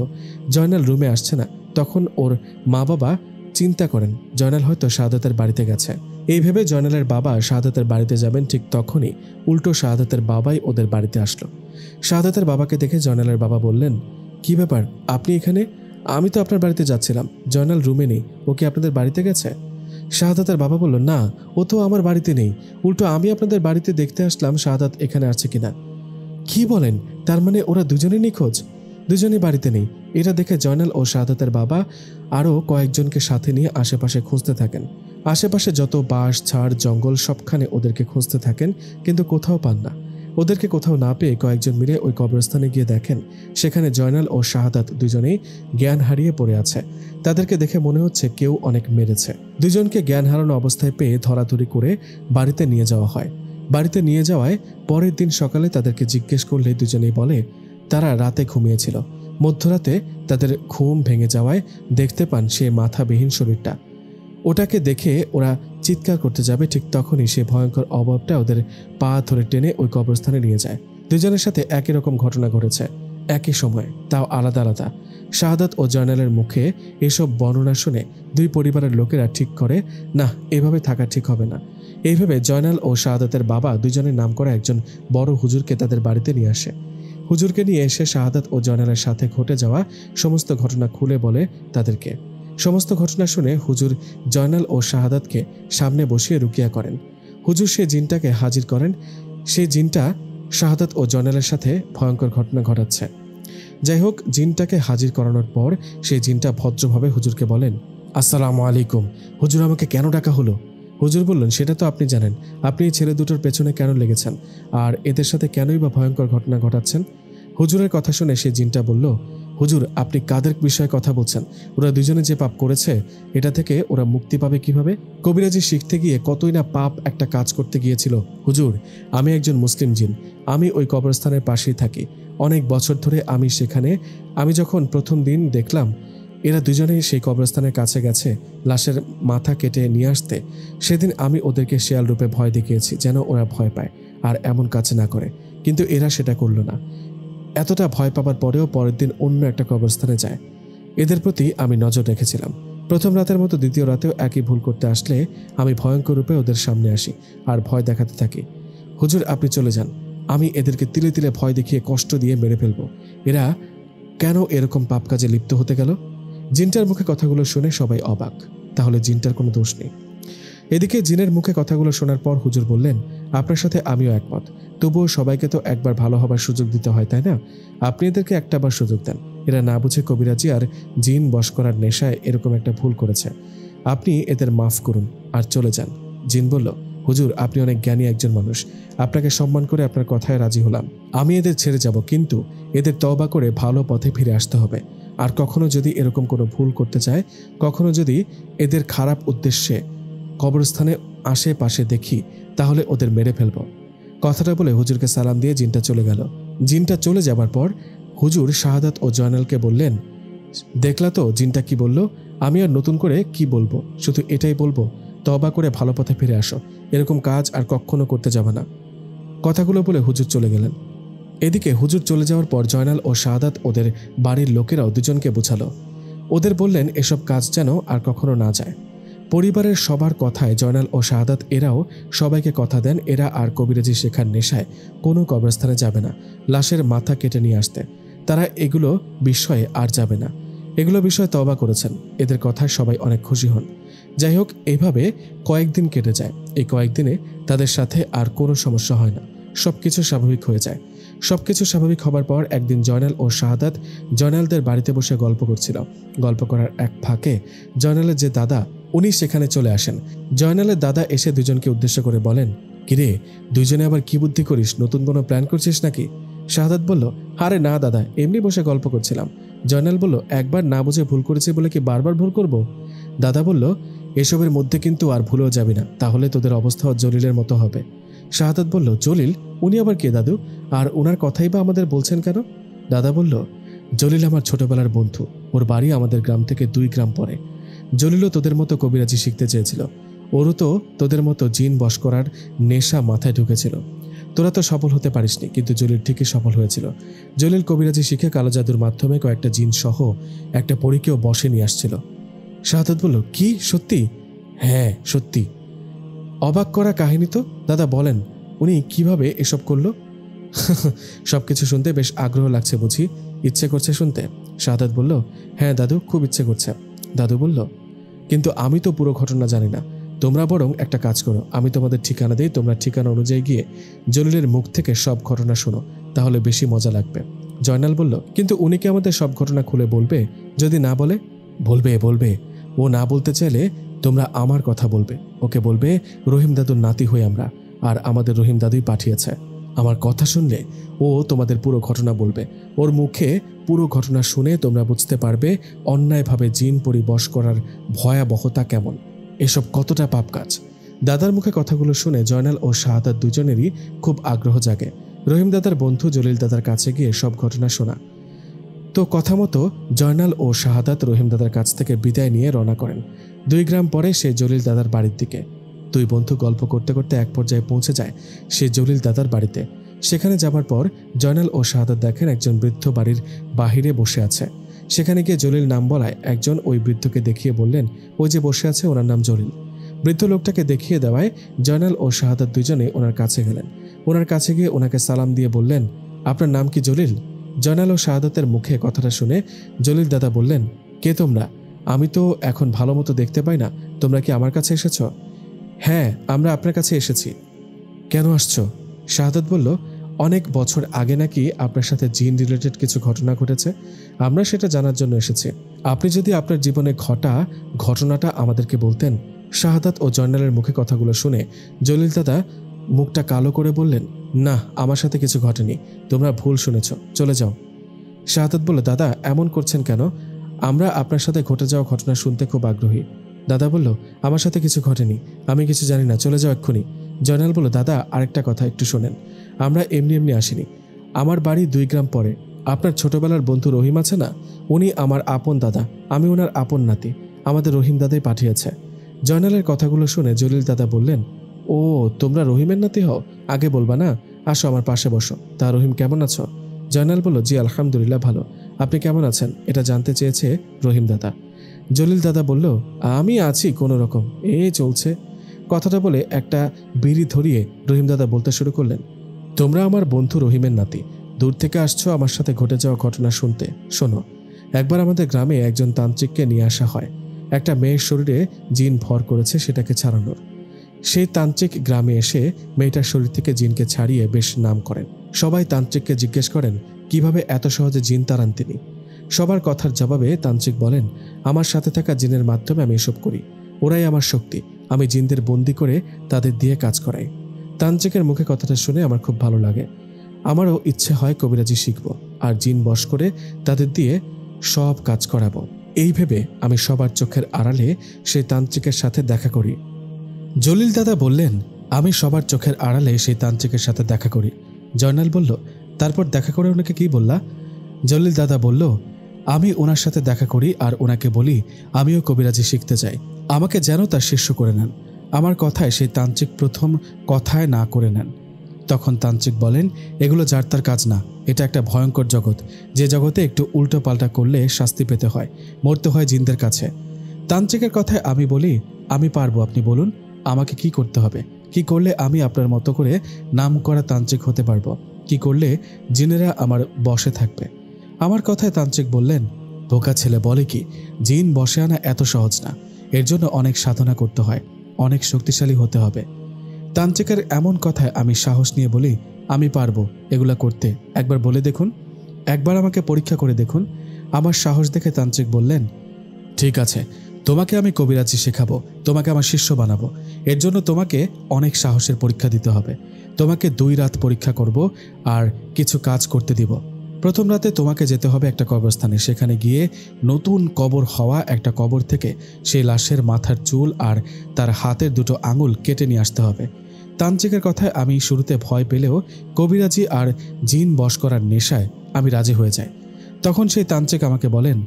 জয়নাল রুমে আসছে না, তখন ওর মা বাবা চিন্তা করেন জয়নাল হয়তো শাহাদাতের বাড়িতে গেছে। এই ভেবে জয়নালের বাবা শাহাদাতের বাড়িতে যাবেন, ঠিক তখনই উল্টো শাহাদাতের বাবাই ওদের বাড়িতে আসলো। শাহাদাতের বাবাকে দেখে জয়নালের বাবা বললেন, কি ব্যাপার, আপনি এখানে? আমি তো আপনার বাড়িতে যাচ্ছিলাম, জয়নাল রুমে নেই, ও কি আপনাদের বাড়িতে গেছে? শাহাদাতের বাবা বলল, না, ও তো আমার বাড়িতে নেই, উল্টো আমি আপনাদের বাড়িতে দেখতে আসলাম শাহাদাত এখানে আছে কিনা। কি বলেন? তার মানে ওরা দুজনেই নিখোঁজ? দুজনেই বাড়িতে নেই। এটা দেখে জয়নাল ও শাহাদাতের বাবা আরও কয়েকজনকে সাথে নিয়ে আশেপাশে খুঁজতে থাকেন। আশেপাশে যত বাঁশ ঝাড় জঙ্গল সবখানে ওদেরকে খুঁজতে থাকেন, কিন্তু কোথাও পান না। ওদেরকে কোথাও না পেয়ে কয়েকজন মিলে ওই কবরস্থানে গিয়ে দেখেন সেখানে জয়নাল ও শাহাদাত দুজনেই জ্ঞান হারিয়ে পড়ে আছে। তাদেরকে দেখে মনে হচ্ছে কেউ অনেক মেরেছে। দুজনকে জ্ঞান হারানো অবস্থায় পেয়ে ধরাধরি করে বাড়িতে নিয়ে যাওয়া হয়। বাড়িতে নিয়ে যাওয়ায় পরের দিন সকালে তাদেরকে জিজ্ঞেস করলে দুজনেই বলে তারা রাতে ঘুমিয়েছিল। মধ্যরাতে তাদের ঘুম ভেঙে যাওয়ায় দেখতে পান সে মাথাবিহীন শরীরটা। ওটাকে দেখে ওরা চিৎকার করতে যাবে, ঠিক তখনই সে ভয়ঙ্কর অভাবটা ওদের পা ধরে টেনে ওই কবরস্থানে নিয়ে যায়। দুজনের সাথে একই রকম ঘটনা ঘটেছে, একই সময়, তাও আলাদা আলাদা। শাহাদাত ও জয়নালের মুখে এসব বর্ণনা শুনে দুই পরিবারের লোকেরা ঠিক করে, না, এভাবে থাকা ঠিক হবে না। এইভাবে জয়নাল ও শাহাদাতের বাবা দুজনের নাম করা একজন বড় হুজুরকে তাদের বাড়িতে নিয়ে আসে। হুজুরকে নিয়ে এসে শাহাদাত ও জয়নালের সাথে ঘটে যাওয়া সমস্ত ঘটনা খুলে বলে তাদেরকে। সমস্ত ঘটনা শুনে হুজুর জয়নাল ও শাহাদাতকে সামনে বসিয়ে রুকিয়া করেন। হুজুর সে জিনটাকে হাজির করেন। সেই জিনটা শাহাদাত ও জয়নালের সাথে ভয়ঙ্কর ঘটনা ঘটাচ্ছে। যাই হোক, জিনটাকে হাজির করানোর পর সেই জিনটা ভদ্রভাবে হুজুরকে বলেন, আসসালামু আলাইকুম হুজুর, আমাকে কেন ডাকা হলো? হুজুর বললেন, সেটা তো আপনি জানেন, আপনি এই ছেলে দুটোর পেছনে কেন লেগেছেন আর এদের সাথে কেনই বা ভয়ঙ্কর ঘটনা ঘটাচ্ছেন। হুজুরের কথা শুনে সে জিনটা বলল, হুজুর, আপনি কাদের বিষয়ে কথা বলছেন? ওরা দুজনে যে পাপ করেছে এটা থেকে ওরা মুক্তি পাবে কিভাবে? কবিরাজি শিখতে গিয়ে কতই না পাপ একটা কাজ করতে গিয়েছিল। হুজুর, আমি একজন মুসলিম জিন, আমি ওই কবরস্থানের পাশেই থাকি অনেক বছর ধরে। আমি যখন প্রথম দিন দেখলাম এরা দুজনেই সেই কবরস্থানের কাছে গেছে লাশের মাথা কেটে নিয়ে আসতে, সেদিন আমি ওদেরকে শেয়াল রূপে ভয় দেখিয়েছি যেন ওরা ভয় পায় আর এমন কাছে না করে, কিন্তু এরা সেটা করল না। এতটা ভয় পাবার পরেও পরের দিন অন্য একটা কবরস্থানে যায়। এদের প্রতি আমি নজর রেখেছিলাম। প্রথম রাতের মতো দ্বিতীয় রাতেও একই ভুল করতে আসলে আমি ভয়ঙ্কর রূপে ওদের সামনে আসি আর ভয় দেখাতে থাকি। হুজুর, আপনি চলে যান, আমি এদেরকে তিলে তিলে ভয় দেখিয়ে কষ্ট দিয়ে মেরে ফেলবো। এরা কেন এরকম পাপ কাজে লিপ্ত হতে গেল? জিনটার মুখে কথাগুলো শুনে সবাই অবাক। তাহলে জিনটার কোনো দোষ নেই। এদিকে জিনের মুখে কথাগুলো শোনার পর হুজুর বললেন, আপনার সাথে আমিও একমত। তবুও সবাইকে তো একবার ভালো হবার সুযোগ দিতে হয়, তাই না? আপনি এদেরকে একটাবার সুযোগ দেন। এরা না বুঝে কবিরাজি আর জিন বশ করার নেশায় এরকম একটা ভুল করেছে। আপনি এদের মাফ করুন আর চলে যান। জিন বলল, হুজুর, আপনি অনেক জ্ঞানী একজন মানুষ। আপনাকে সম্মান করে আপনার কথায় রাজি হলাম। আমি এদের ছেড়ে যাব, কিন্তু এদের তওবা করে ভালো পথে ফিরে আসতে হবে। আর কখনো যদি এরকম কোনো ভুল করতে চায়, কখনো যদি এদের খারাপ উদ্দেশ্যে কবরস্থানে আশেপাশে দেখি, তাহলে ওদের মেরে ফেলব। কথাটা বলে হুজুরকে সালাম দিয়ে জিনটা চলে গেল। জিনটা চলে যাবার পর হুজুর শাহাদাত ও জয়নালকে বললেন, দেখলা তো জিনটা কি বলল? আমি আর নতুন করে কি বলবো, শুধু এটাই বলবো, তওবা করে ভালো পথে ফিরে আসো। এরকম কাজ আর কখনো করতে যাবে না। কথাগুলো বলে হুজুর চলে গেলেন। এদিকে হুজুর চলে যাওয়ার পর জয়নাল ও শাহাদাত ওদের বাড়ির লোকেরাও দুজনকে বোঝালো। ওদের বললেন এসব কাজ যেন আর কখনো না যায়। পরিবারের সবার কথায় জয়নাল ও শাহাদাত এরাও সবাইকে কথা দেন এরা আর কবিরাজি শেখার নেশায় কোনো কবরস্থানে যাবে না, লাশের মাথা কেটে নিয়ে আসতে। তারা এগুলো বিষয়ে আর যাবে না। এগুলো বিষয়ে তওবা করেছেন। এদের কথায় সবাই অনেক খুশি হন। যাই হোক, এইভাবে কয়েকদিন কেটে যায়। এই কয়েকদিনে তাদের সাথে আর কোনো সমস্যা হয় না, সবকিছু স্বাভাবিক হয়ে যায়। সবকিছু স্বাভাবিক হবার পর একদিন জয়নাল ও শাহাদাত জয়নালদের বাড়িতে বসে গল্প করছিল। গল্প করার এক ফাঁকে জয়নালের যে দাদা, উনি সেখানে চলে আসেন। জয়নালের দাদা এসে দুজনকে উদ্দেশ্য করে বলেন, কিরে, দুইজনে আবার কি বুদ্ধি করিস? নতুন কোনো প্ল্যান করছিস নাকি? শাহাদাত বলল, আরে না দাদা, এমনি বসে গল্প করছিলাম। জয়নাল বলল, একবার না বুঝে ভুল করেছি বলে কি বারবার ভুল করব? দাদা বলল, এসবের মধ্যে কিন্তু আর ভুলেও যাবি না, তাহলে তোদের অবস্থাও জলিলের মতো হবে। শাহাদাত বলল, জলিল? উনি আবার কে দাদু? আর ওনার কথাই বা আমাদের বলছেন কেন? দাদা বলল, জলিল আমার ছোটবেলার বন্ধু। ওর বাড়ি আমাদের গ্রাম থেকে 2 গ্রাম পরে। জলিলও তোদের মতো কবিরাজি শিখতে চেয়েছিল। ওরও তো তোদের মতো জিন বশ করার নেশা মাথায় ঢুকেছিল। তোরা তো সফল হতে পারিসনি, কিন্তু জলিল ঠিকই সফল হয়েছিল। জলিল কবিরাজি শিখে কালো জাদুর মাধ্যমে কয়েকটা জিন সহ একটা পরীকেও বশে নিয়ে আসছিল। শাহাদাত বলল, কি সত্যি? হ্যাঁ সত্যি। অবাক করা কাহিনী তো। দাদা বলেন, উনি কিভাবে এসব করলো? সবকিছু শুনতে বেশ আগ্রহ লাগছে বুঝি? ইচ্ছে করছে শুনতে? শাহাদাত বলল, হ্যাঁ দাদু, খুব ইচ্ছে করছে। দাদু বলল, কিন্তু আমি তো পুরো ঘটনা জানি না। তোমরা বরং একটা কাজ করো, আমি তোমাদের ঠিকানা দিই, তোমরা ঠিকানা অনুযায়ী গিয়ে জলিলের মুখ থেকে সব ঘটনা শোনো, তাহলে বেশি মজা লাগবে। জয়নাল বলল, কিন্তু উনি কি আমাদের সব ঘটনা খুলে বলবে? যদি না বলে? বলবে বলবে। ও না বলতে চাইলে তোমরা আমার কথা বলবে। ওকে বলবে রহিম দাদুর নাতি হই আমরা, আর আমাদের রহিম দাদুই পাঠিয়েছে। আমার কথা শুনলে ও তোমাদের পুরো ঘটনা বলবে। ওর মুখে পুরো ঘটনা শুনে তোমরা বুঝতে পারবে অন্যায়ভাবে জিন পরি বশ করার ভয়াবহতা কেমন, এসব কতটা পাপ কাজ। দাদার মুখে কথাগুলো শুনে জয়নাল ও শাহাদাত দুজনেরই খুব আগ্রহ জাগে। রহিম দাদার বন্ধু জলিল দাদার কাছে গিয়ে সব ঘটনা শোনা। তো কথা মতো জয়নাল ও শাহাদাত রহিম দাদার কাছ থেকে বিদায় নিয়ে রওনা করেন। 2 গ্রাম পরে সে জলিল দাদার বাড়ির দিকে। 2 বন্ধু গল্প করতে করতে এক পর্যায়ে পৌঁছে যায় সে জলিল দাদার বাড়িতে। সেখানে যাবার পর জয়নাল ও শাহাদাত দেখেন একজন বৃদ্ধ বাড়ির বাহিরে বসে আছে। সেখানে গিয়ে জলিল নাম বলায় একজন ওই বৃদ্ধকে দেখিয়ে বললেন, ওই যে বসে আছে ওনার নাম জলিল। বৃদ্ধ লোকটাকে দেখিয়ে দেওয়ায় জয়নাল ও শাহাদাত দুজনে ওনার কাছে গেলেন। ওনার কাছে গিয়ে ওনাকে সালাম দিয়ে বললেন, আপনার নাম কি জলিল? জয়নাল ও শাহাদাতের মুখে কথাটা শুনে জলিল দাদা বললেন, কে তোমরা? আমি তো এখন ভালো মতো দেখতে পাই না, তোমরা কি আমার কাছে এসেছ? হ্যাঁ, আমরা আপনার কাছে এসেছি। কেন আসছো? শাহাদাত বলল, অনেক বছর আগে নাকি আপনার সাথে জিন রিলেটেড কিছু ঘটনা ঘটেছে, আমরা সেটা জানার জন্য এসেছি। আপনি যদি আপনার জীবনে ঘটা ঘটনাটা আমাদেরকে বলতেন। শাহাদাত ও জয়নালের মুখে কথাগুলো শুনে জলিল দাদা মুখটা কালো করে বললেন, না, আমার সাথে কিছু ঘটেনি, তোমরা ভুল শুনেছ, চলে যাও। শাহাদাত বলল, দাদা এমন করছেন কেন? আমরা আপনার সাথে ঘটে যাওয়া ঘটনা শুনতে খুব আগ্রহী। দাদা বলল, আমার সাথে কিছু ঘটেনি, আমি কিছু জানি না, চলে যাও এক্ষুনি। জয়নাল বলল, দাদা আরেকটা কথা একটু শোনেন, আমরা এমনি এমনি আসিনি। আমার বাড়ি 2 গ্রাম পরে। আপনার ছোটবেলার বন্ধু রহিম আছে না, উনি আমার আপন দাদা, আমি ওনার আপন নাতি, আমাদের রহিম দাদাই পাঠিয়েছে। জয়নালের কথাগুলো শুনে জলিল দাদা বললেন, ও তোমরা রহিমের নাতি হও? আগে বলবা না? আসো আমার পাশে বসো। তা রহিম কেমন আছো? জয়নাল বলল, জি আলহামদুলিল্লাহ ভালো, আপনি কেমন আছেন এটা জানতে চেয়েছে রহিম দাদা। জলিল দাদা বলল, আমি আছি কোনো রকম, চলছে। কথাটা বলে একটা বিড়ি ধরিয়ে রহিম দাদা বলতে শুরু করলেন, তোমরা আমার বন্ধু রহিমের নাতি, দূর থেকে আসছো আমার সাথে ঘটে যাওয়া ঘটনা শুনতে। শোনো, একবার আমাদের গ্রামে একজন তান্ত্রিককে নিয়ে আসা হয় একটা মেয়ের শরীরে জিন ভর করেছে সেটাকে ছাড়ানোর। সেই তান্ত্রিক গ্রামে এসে মেয়েটার শরীর থেকে জিনকে ছাড়িয়ে বেশ নাম করেন। সবাই তান্ত্রিককে জিজ্ঞেস করেন কিভাবে এত সহজে জিন তাড়ান তিনি। সবার কথার জবাবে তান্ত্রিক বলেন, আমার সাথে থাকা জিনের মাধ্যমে আমি এসব করি, ওরাই আমার শক্তি, আমি জিনদের বন্দি করে তাদের দিয়ে কাজ করাই। তান্ত্রিকের মুখে কথাটা শুনে আমার খুব ভালো লাগে। আমারও ইচ্ছে হয় কবিরাজি শিখব আর জিন বশ করে তাদের দিয়ে সব কাজ করাবো। এই ভেবে আমি সবার চোখের আড়ালে সেই তান্ত্রিকের সাথে দেখা করি। জলিল দাদা বললেন, আমি সবার চোখের আড়ালে সেই তান্ত্রিকের সাথে দেখা করি। জয়নাল বলল, তারপর দেখা করে ওনাকে কি বললা? জলিল দাদা বলল, আমি ওনার সাথে দেখা করি আর ওনাকে বলি আমিও কবিরাজি শিখতে চাই, আমাকে যেন তার শিষ্য করে নেন। আমার কথায় সেই তান্ত্রিক প্রথম কথায় না করে নেন। তখন তান্ত্রিক বলেন, এগুলো যার তার কাজ না, এটা একটা ভয়ঙ্কর জগৎ, যে জগতে একটু উল্টো পাল্টা করলে শাস্তি পেতে হয়, মরতে হয় জিনদের কাছে। তান্ত্রিকের কথায় আমি বলি, আমি পারবো, আপনি বলুন আমাকে কি করতে হবে, কি করলে আমি আপনার মতো করে নাম করা তান্ত্রিক হতে পারবো, কি করলে জিনেরা আমার বশে থাকবে। আমার কথায় তান্ত্রিক বললেন, বোকা ছেলে, বলে কি, জিন বশে আনা এত সহজ না, এর জন্য অনেক সাধনা করতে হয়, অনেক শক্তিশালী হতে হবে। তান্ত্রিকের এমন কথায় আমি সাহস নিয়ে বলি, আমি পারবো এগুলা করতে, একবার বলে দেখুন, একবার আমাকে পরীক্ষা করে দেখুন। আমার সাহস দেখে তান্ত্রিক বললেন, ঠিক আছে, তোমাকে আমি কবিরাজি শেখাবো, তোমাকে আমার শিষ্য বানাবো। এর জন্য তোমাকে অনেক সাহসের পরীক্ষা দিতে হবে। তোমাকে 2 রাত পরীক্ষা করব আর কিছু কাজ করতে দিব। প্রথম রাতে তোমাকে যেতে হবে একটা কবরস্থানে, সেখানে গিয়ে নতুন কবর হওয়া একটা কবর থেকে সেই লাশের মাথার চুল আর তার হাতের 2টো আঙুল কেটে নিয়ে আসতে হবে। তান্ত্রিকের কথায় আমি শুরুতে ভয় পেলেও কবিরাজি আর জিন বশ করার নেশায় আমি রাজি হয়ে যাই। তখন সেই তান্ত্রিক আমাকে বলেন,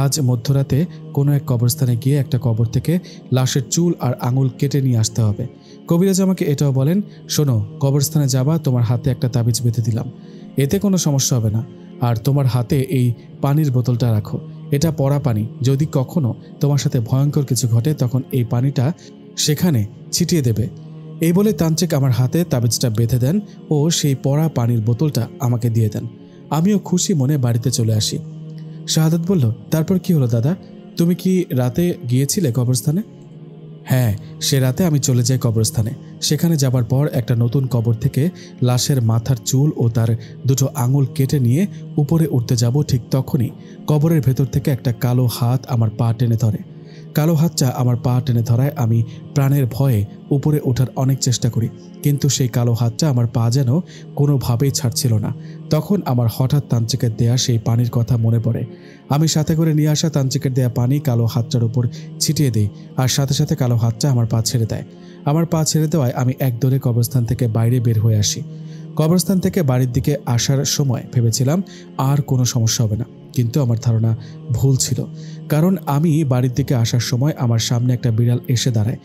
আজ মধ্যরাতে কোনো এক কবরস্থানে গিয়ে একটা কবর থেকে লাশের চুল আর আঙুল কেটে নিয়ে আসতে হবে। কবিরাজ আমাকে এটাও বলেন, শোনো, কবরস্থানে যাবা, তোমার হাতে একটা তাবিজ বেঁধে দিলাম, এতে কোনো সমস্যা হবে না। আর তোমার হাতে এই পানির বোতলটা রাখো, এটা পড়া পানি, যদি কখনো তোমার সাথে ভয়ঙ্কর কিছু ঘটে তখন এই পানিটা সেখানে ছিটিয়ে দেবে। এই বলে তান্ত্রিক আমার হাতে তাবিজটা বেঁধে দেন ও সেই পড়া পানির বোতলটা আমাকে দিয়ে দেন। আমিও খুশি মনে বাড়িতে চলে আসি। শাহাদাত বলল, তারপর কি হলো দাদা, তুমি কি রাতে গিয়েছিলে কবরস্থানে? হ্যাঁ, সে রাতে আমি চলে যাই কবরস্থানে। সেখানে যাবার পর একটা নতুন কবর থেকে লাশের মাথার চুল ও তার 2টো আঙুল কেটে নিয়ে উপরে উঠতে যাব, ঠিক তখনই কবরের ভেতর থেকে একটা কালো হাত আমার পা টেনে ধরে। কালো হাতটা আমার পা টেনে ধরায় আমি প্রাণের ভয়ে উপরে ওঠার অনেক চেষ্টা করি, কিন্তু সেই কালো হাতটা আমার পা যেন কোনোভাবেই ছাড়ছিল না। তখন আমার হঠাৎ তান্ত্রিকের দেয়া সেই পানির কথা মনে পড়ে। আমি সাথে করে নিয়ে আসা তান্ত্রিকের দেয়া পানি কালো হাতটার উপর ছিটিয়ে দিই আর সাথে সাথে কালো হাতটা আমার পা ছেড়ে দেয়। আমার পা ছেড়ে দেওয়ায় আমি একদৌড়ে কবরস্থান থেকে বাইরে বের হয়ে আসি। কবরস্থান থেকে বাড়ির দিকে আসার সময় ভেবেছিলাম আর কোনো সমস্যা হবে না, কিন্তু আমার ধারণা ভুল ছিল। কারণ আমি বাড়ির দিকে আসার সময় আমার সামনে একটা বিড়াল এসে দাঁড়ায়।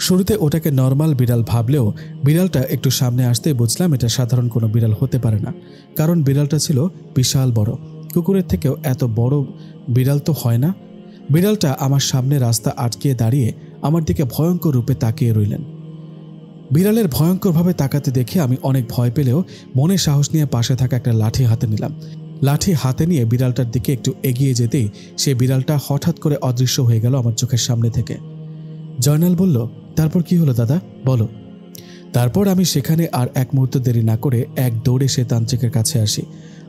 শুরুতে ওটাকে নর্মাল বিড়াল ভাবলেও বিড়ালটা একটু সামনে আসতেই বুঝলাম এটা সাধারণ কোনো বিড়াল হতে পারে না, কারণ বিড়ালটা ছিল বিশাল বড়, কুকুরের থেকেও এত বড় বিড়াল তো হয় না। বিড়ালটা আমার সামনে রাস্তা আটকিয়ে দাঁড়িয়ে আমার দিকে ভয়ঙ্কর রূপে তাকিয়ে রইলেন। বিড়ালের ভয়ঙ্করভাবে তাকাতে দেখে আমি অনেক ভয় পেলেও মনে সাহস নিয়ে পাশে থাকা একটা লাঠি হাতে নিলাম। লাঠি হাতে নিয়ে বিড়ালটার দিকে একটু এগিয়ে যেতেই সে বিড়ালটা হঠাৎ করে অদৃশ্য হয়ে গেল আমার চোখের সামনে থেকে। জয়নাল বলল, তারপর কি হলো দাদা, বলো। তারপর আমি সেখানে আর এক মুহূর্ত দেরি না করে এক দৌড়ে সে তান্ত্রিকের কাছে আসি।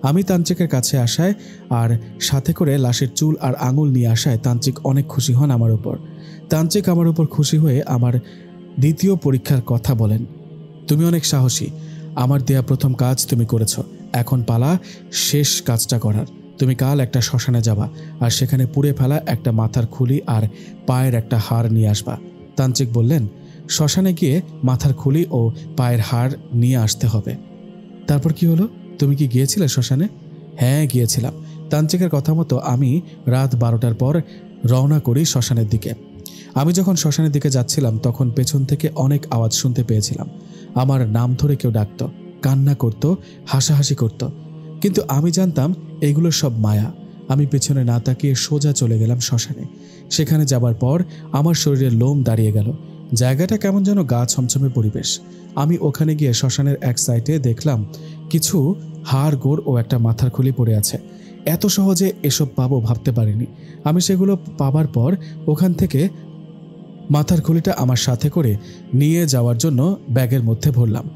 আমি তান্ত্রিকের কাছে আসায় আর সাথে করে লাশের চুল আর আঙুল নিয়ে আসায় তান্ত্রিক অনেক খুশি হন আমার উপর। তান্ত্রিক আমার উপর খুশি হয়ে আমার দ্বিতীয় পরীক্ষার কথা বলেন, তুমি অনেক সাহসী, আমার দেয়া প্রথম কাজ তুমি করেছ, এখন পালা শেষ কাজটা করার। তুমি কাল একটা শ্মশানে যাবা আর সেখানে পুড়ে ফেলা একটা মাথার খুলি আর পায়ের একটা হাড় নিয়ে আসবা। তান্ত্রিক বললেন, শ্মশানে গিয়ে মাথার খুলি ও পায়ের হাড় নিয়ে আসতে হবে। তারপর কি হলো, তুমি কি গিয়েছিলে শ্মশানে? হ্যাঁ, গিয়েছিলাম। তান্ত্রিকের কথা মতো আমি রাত 12টার পর রওনা করি শ্মশানের দিকে। আমি যখন শ্মশানের দিকে যাচ্ছিলাম তখন পেছন থেকে অনেক আওয়াজ শুনতে পেয়েছিলাম। আমার নাম ধরে কেউ ডাকত, কান্না করত, হাসাহাসি করত, কিন্তু আমি জানতাম এগুলো সব মায়া। আমি পেছনে না তাকিয়ে সোজা চলে গেলাম শ্মশানে। সেখানে যাবার পর আমার শরীরের লোম দাঁড়িয়ে গেল। জায়গাটা কেমন যেন গা ছমছমে পরিবেশ। আমি ওখানে গিয়ে শ্মশানের এক সাইডে দেখলাম কিছু হাড় গোড় ও একটা মাথার খুলি পড়ে আছে। এত সহজে এসব পাবো ভাবতে পারিনি। আমি সেগুলো পাবার পর ওখান থেকে মাথার খুলিটা আমার সাথে করে নিয়ে যাওয়ার জন্য ব্যাগের মধ্যে ভরলাম।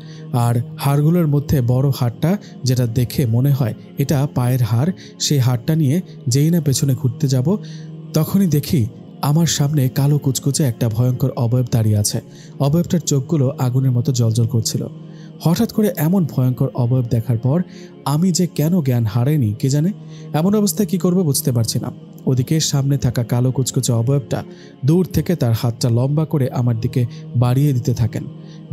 আর হাড়গুলোর মধ্যে বড় হাড়টা, যেটা দেখে মনে হয় এটা পায়ের হাড়, সেই হাড়টা নিয়ে যেই না পেছনে ঘুরতে যাব, তখনই দেখি আমার সামনে কালো কুচকুচে একটা ভয়ঙ্কর অবয়ব দাঁড়িয়ে আছে। অবয়বটার চোখগুলো আগুনের মতো জ্বলজ্বল করছিল। হঠাৎ করে এমন ভয়ঙ্কর অবয়ব দেখার পর আমি যে কেন জ্ঞান হারাইনি কে জানে। এমন অবস্থায় কি করবো বুঝতে পারছি না। ওদিকে সামনে থাকা কালো কুচকুচে অবয়বটা দূর থেকে তার হাতটা লম্বা করে আমার দিকে বাড়িয়ে দিতে থাকেন।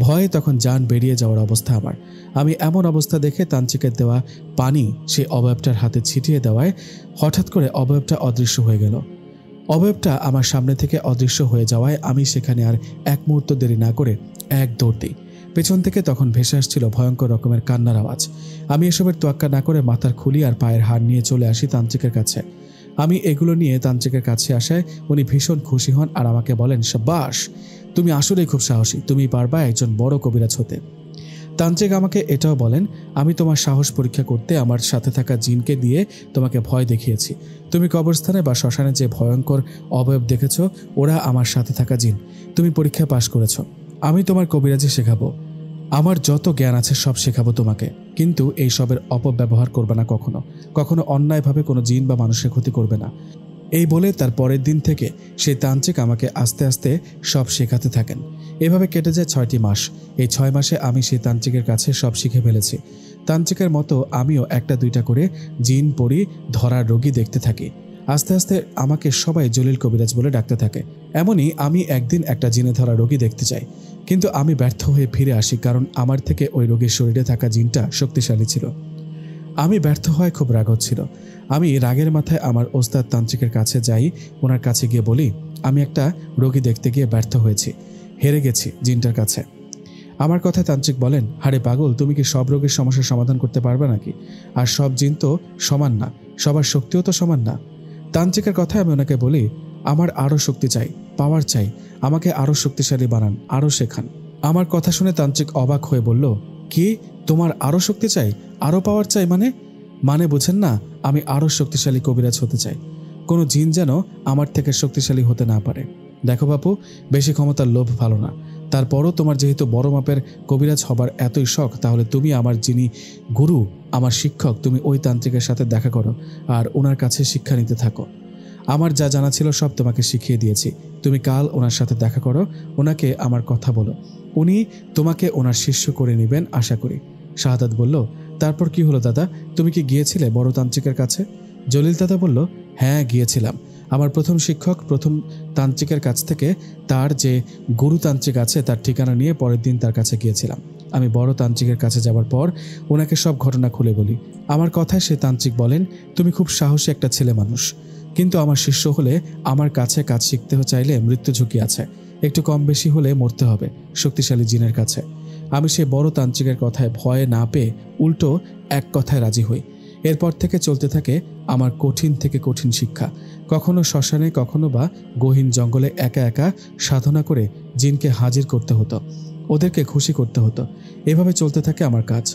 ভয়ে তখন জান বেরিয়ে যাওয়ার অবস্থা আমার। আমি এমন অবস্থা দেখে তান্ত্রিকের দেওয়া পানি সেই অবয়বটার হাতে ছিটিয়ে দেওয়ায় হঠাৎ করে অবয়বটা অদৃশ্য হয়ে গেল। অবয়বটা আমার সামনে থেকে অদৃশ্য হয়ে যাওয়ায় আমি সেখানে আর এক মুহূর্ত দেরি না করে এক দৌড় দিই। পেছন থেকে তখন ভেসে আসছিল ভয়ঙ্কর রকমের কান্নার আওয়াজ। আমি এসবের তোয়াক্কা না করে মাথার খুলি আর পায়ের হাড় নিয়ে চলে আসি তান্ত্রিকের কাছে। আমি এগুলো নিয়ে তান্ত্রিকের কাছে আসায় উনি ভীষণ খুশি হন আর আমাকে বলেন, শাবাশ, তুমি আসলেই খুব সাহসী, তুমি পারবা একজন বড় কবিরাজ হতে। তান্ত্রিক আমাকে এটাও বলেন, আমি তোমার সাহস পরীক্ষা করতে আমার সাথে থাকা জিনকে দিয়ে তোমাকে ভয় দেখিয়েছি। তুমি কবরস্থানে বা শ্মশানে যে ভয়ঙ্কর অবয়ব দেখেছ, ওরা আমার সাথে থাকা জিন। তুমি পরীক্ষা পাশ করেছ। আমি তোমার কবিরাজি শেখাবো, আমার যত জ্ঞান আছে সব শেখাবো তোমাকে, কিন্তু এই সবের অপব্যবহার করবে না, কখনো কখনো অন্যায়ভাবে কোনো জিন বা মানুষের ক্ষতি করবে না। এই বলে তার পরের দিন থেকে সেই তান্ত্রিক আমাকে আস্তে আস্তে সব শেখাতে থাকেন। এভাবে কেটে যায় 6টি মাস। এই 6 মাসে আমি সেই তান্ত্রিকের কাছে সব শিখে ফেলেছি। তান্ত্রিকের মতো আমিও একটা দুইটা করে জিন পরি ধরার রোগী দেখতে থাকি। আস্তে আস্তে আমাকে সবাই জলিল কবিরাজ বলে ডাকতে থাকে। এমনই আমি একদিন একটা জিনে ধরা রোগী দেখতে চাই, কিন্তু আমি ব্যর্থ হয়ে ফিরে আসি, কারণ আমার থেকে ওই রোগীর শরীরে থাকা জিনটা শক্তিশালী ছিল। আমি ব্যর্থ হয়ে খুব রাগ হচ্ছিল। আমি রাগের মাথায় আমার ওস্তাদ তান্ত্রিকের কাছে যাই। ওনার কাছে গিয়ে বলি, আমি একটা রোগী দেখতে গিয়ে ব্যর্থ হয়েছি, হেরে গেছি জিনটার কাছে। আমার কথায় তান্ত্রিক বলেন, হারে পাগল, তুমি কি সব রোগের সমস্যার সমাধান করতে পারবে নাকি? আর সব জিন তো সমান না, সবার শক্তিও তো সমান না। তান্ত্রিকের কথায় আমি ওনাকে বলি, আমার আরও শক্তি চাই, পাওয়ার চাই, আমাকে আরও শক্তিশালী বানান, আরও শেখান। আমার কথা শুনে তান্ত্রিক অবাক হয়ে বলল, কি, তোমার আরও শক্তি চাই, আরও পাওয়ার চাই? মানে বুঝেন না, আমি আরও শক্তিশালী কবিরাজ হতে চাই। কোনো জিন যেন আমার থেকে শক্তিশালী হতে না পারে। দেখো বাপু, বেশি ক্ষমতার লোভ ভালো না। তারপরও তোমার যেহেতু বড় মাপের কবিরাজ হবার এতই শখ, তাহলে তুমি আমার যিনি গুরু, আমার শিক্ষক, তুমি ওই তান্ত্রিকের সাথে দেখা করো আর ওনার কাছে শিক্ষা নিতে থাকো। আমার যা জানা ছিল সব তোমাকে শিখিয়ে দিয়েছি। তুমি কাল ওনার সাথে দেখা করো, ওনাকে আমার কথা বলো, উনি তোমাকে ওনার শিষ্য করে নেবেন আশা করি। শাহাদাত বলল, তারপর কি হলো দাদা, তুমি কি গিয়েছিলে বড় তান্ত্রিকের কাছে? জলিল দাদা বলল, হ্যাঁ গিয়েছিলাম। আমার প্রথম শিক্ষক প্রথম তান্ত্রিকের কাছ থেকে তার যে গুরুতান্ত্রিক আছে তার ঠিকানা নিয়ে পরের দিন তার কাছে গিয়েছিলাম। আমি বড় তান্ত্রিকের কাছে যাওয়ার পর ওনাকে সব ঘটনা খুলে বলি। আমার কথায় সে তান্ত্রিক বলেন, তুমি খুব সাহসী একটা ছেলে মানুষ, কিন্তু আমার শিষ্য হলে আমার কাছে কাজ শিখতে চাইলে মৃত্যু ঝুঁকি আছে, একটু কম বেশি হলে মরতে হবে শক্তিশালী জিনের কাছে। আমি সে বড় তান্ত্রিকের কথায় ভয়ে না পেয়ে উল্টো এক কথায় রাজি হই। এরপর থেকে চলতে থাকে আমার কঠিন থেকে কঠিন শিক্ষা। কখনো শ্মশানে, কখনো বা গহীন জঙ্গলে একা একা সাধনা করে জিনকে হাজির করতে হতো, ওদেরকে খুশি করতে হতো। এভাবে চলতে থাকে আমার কাজ।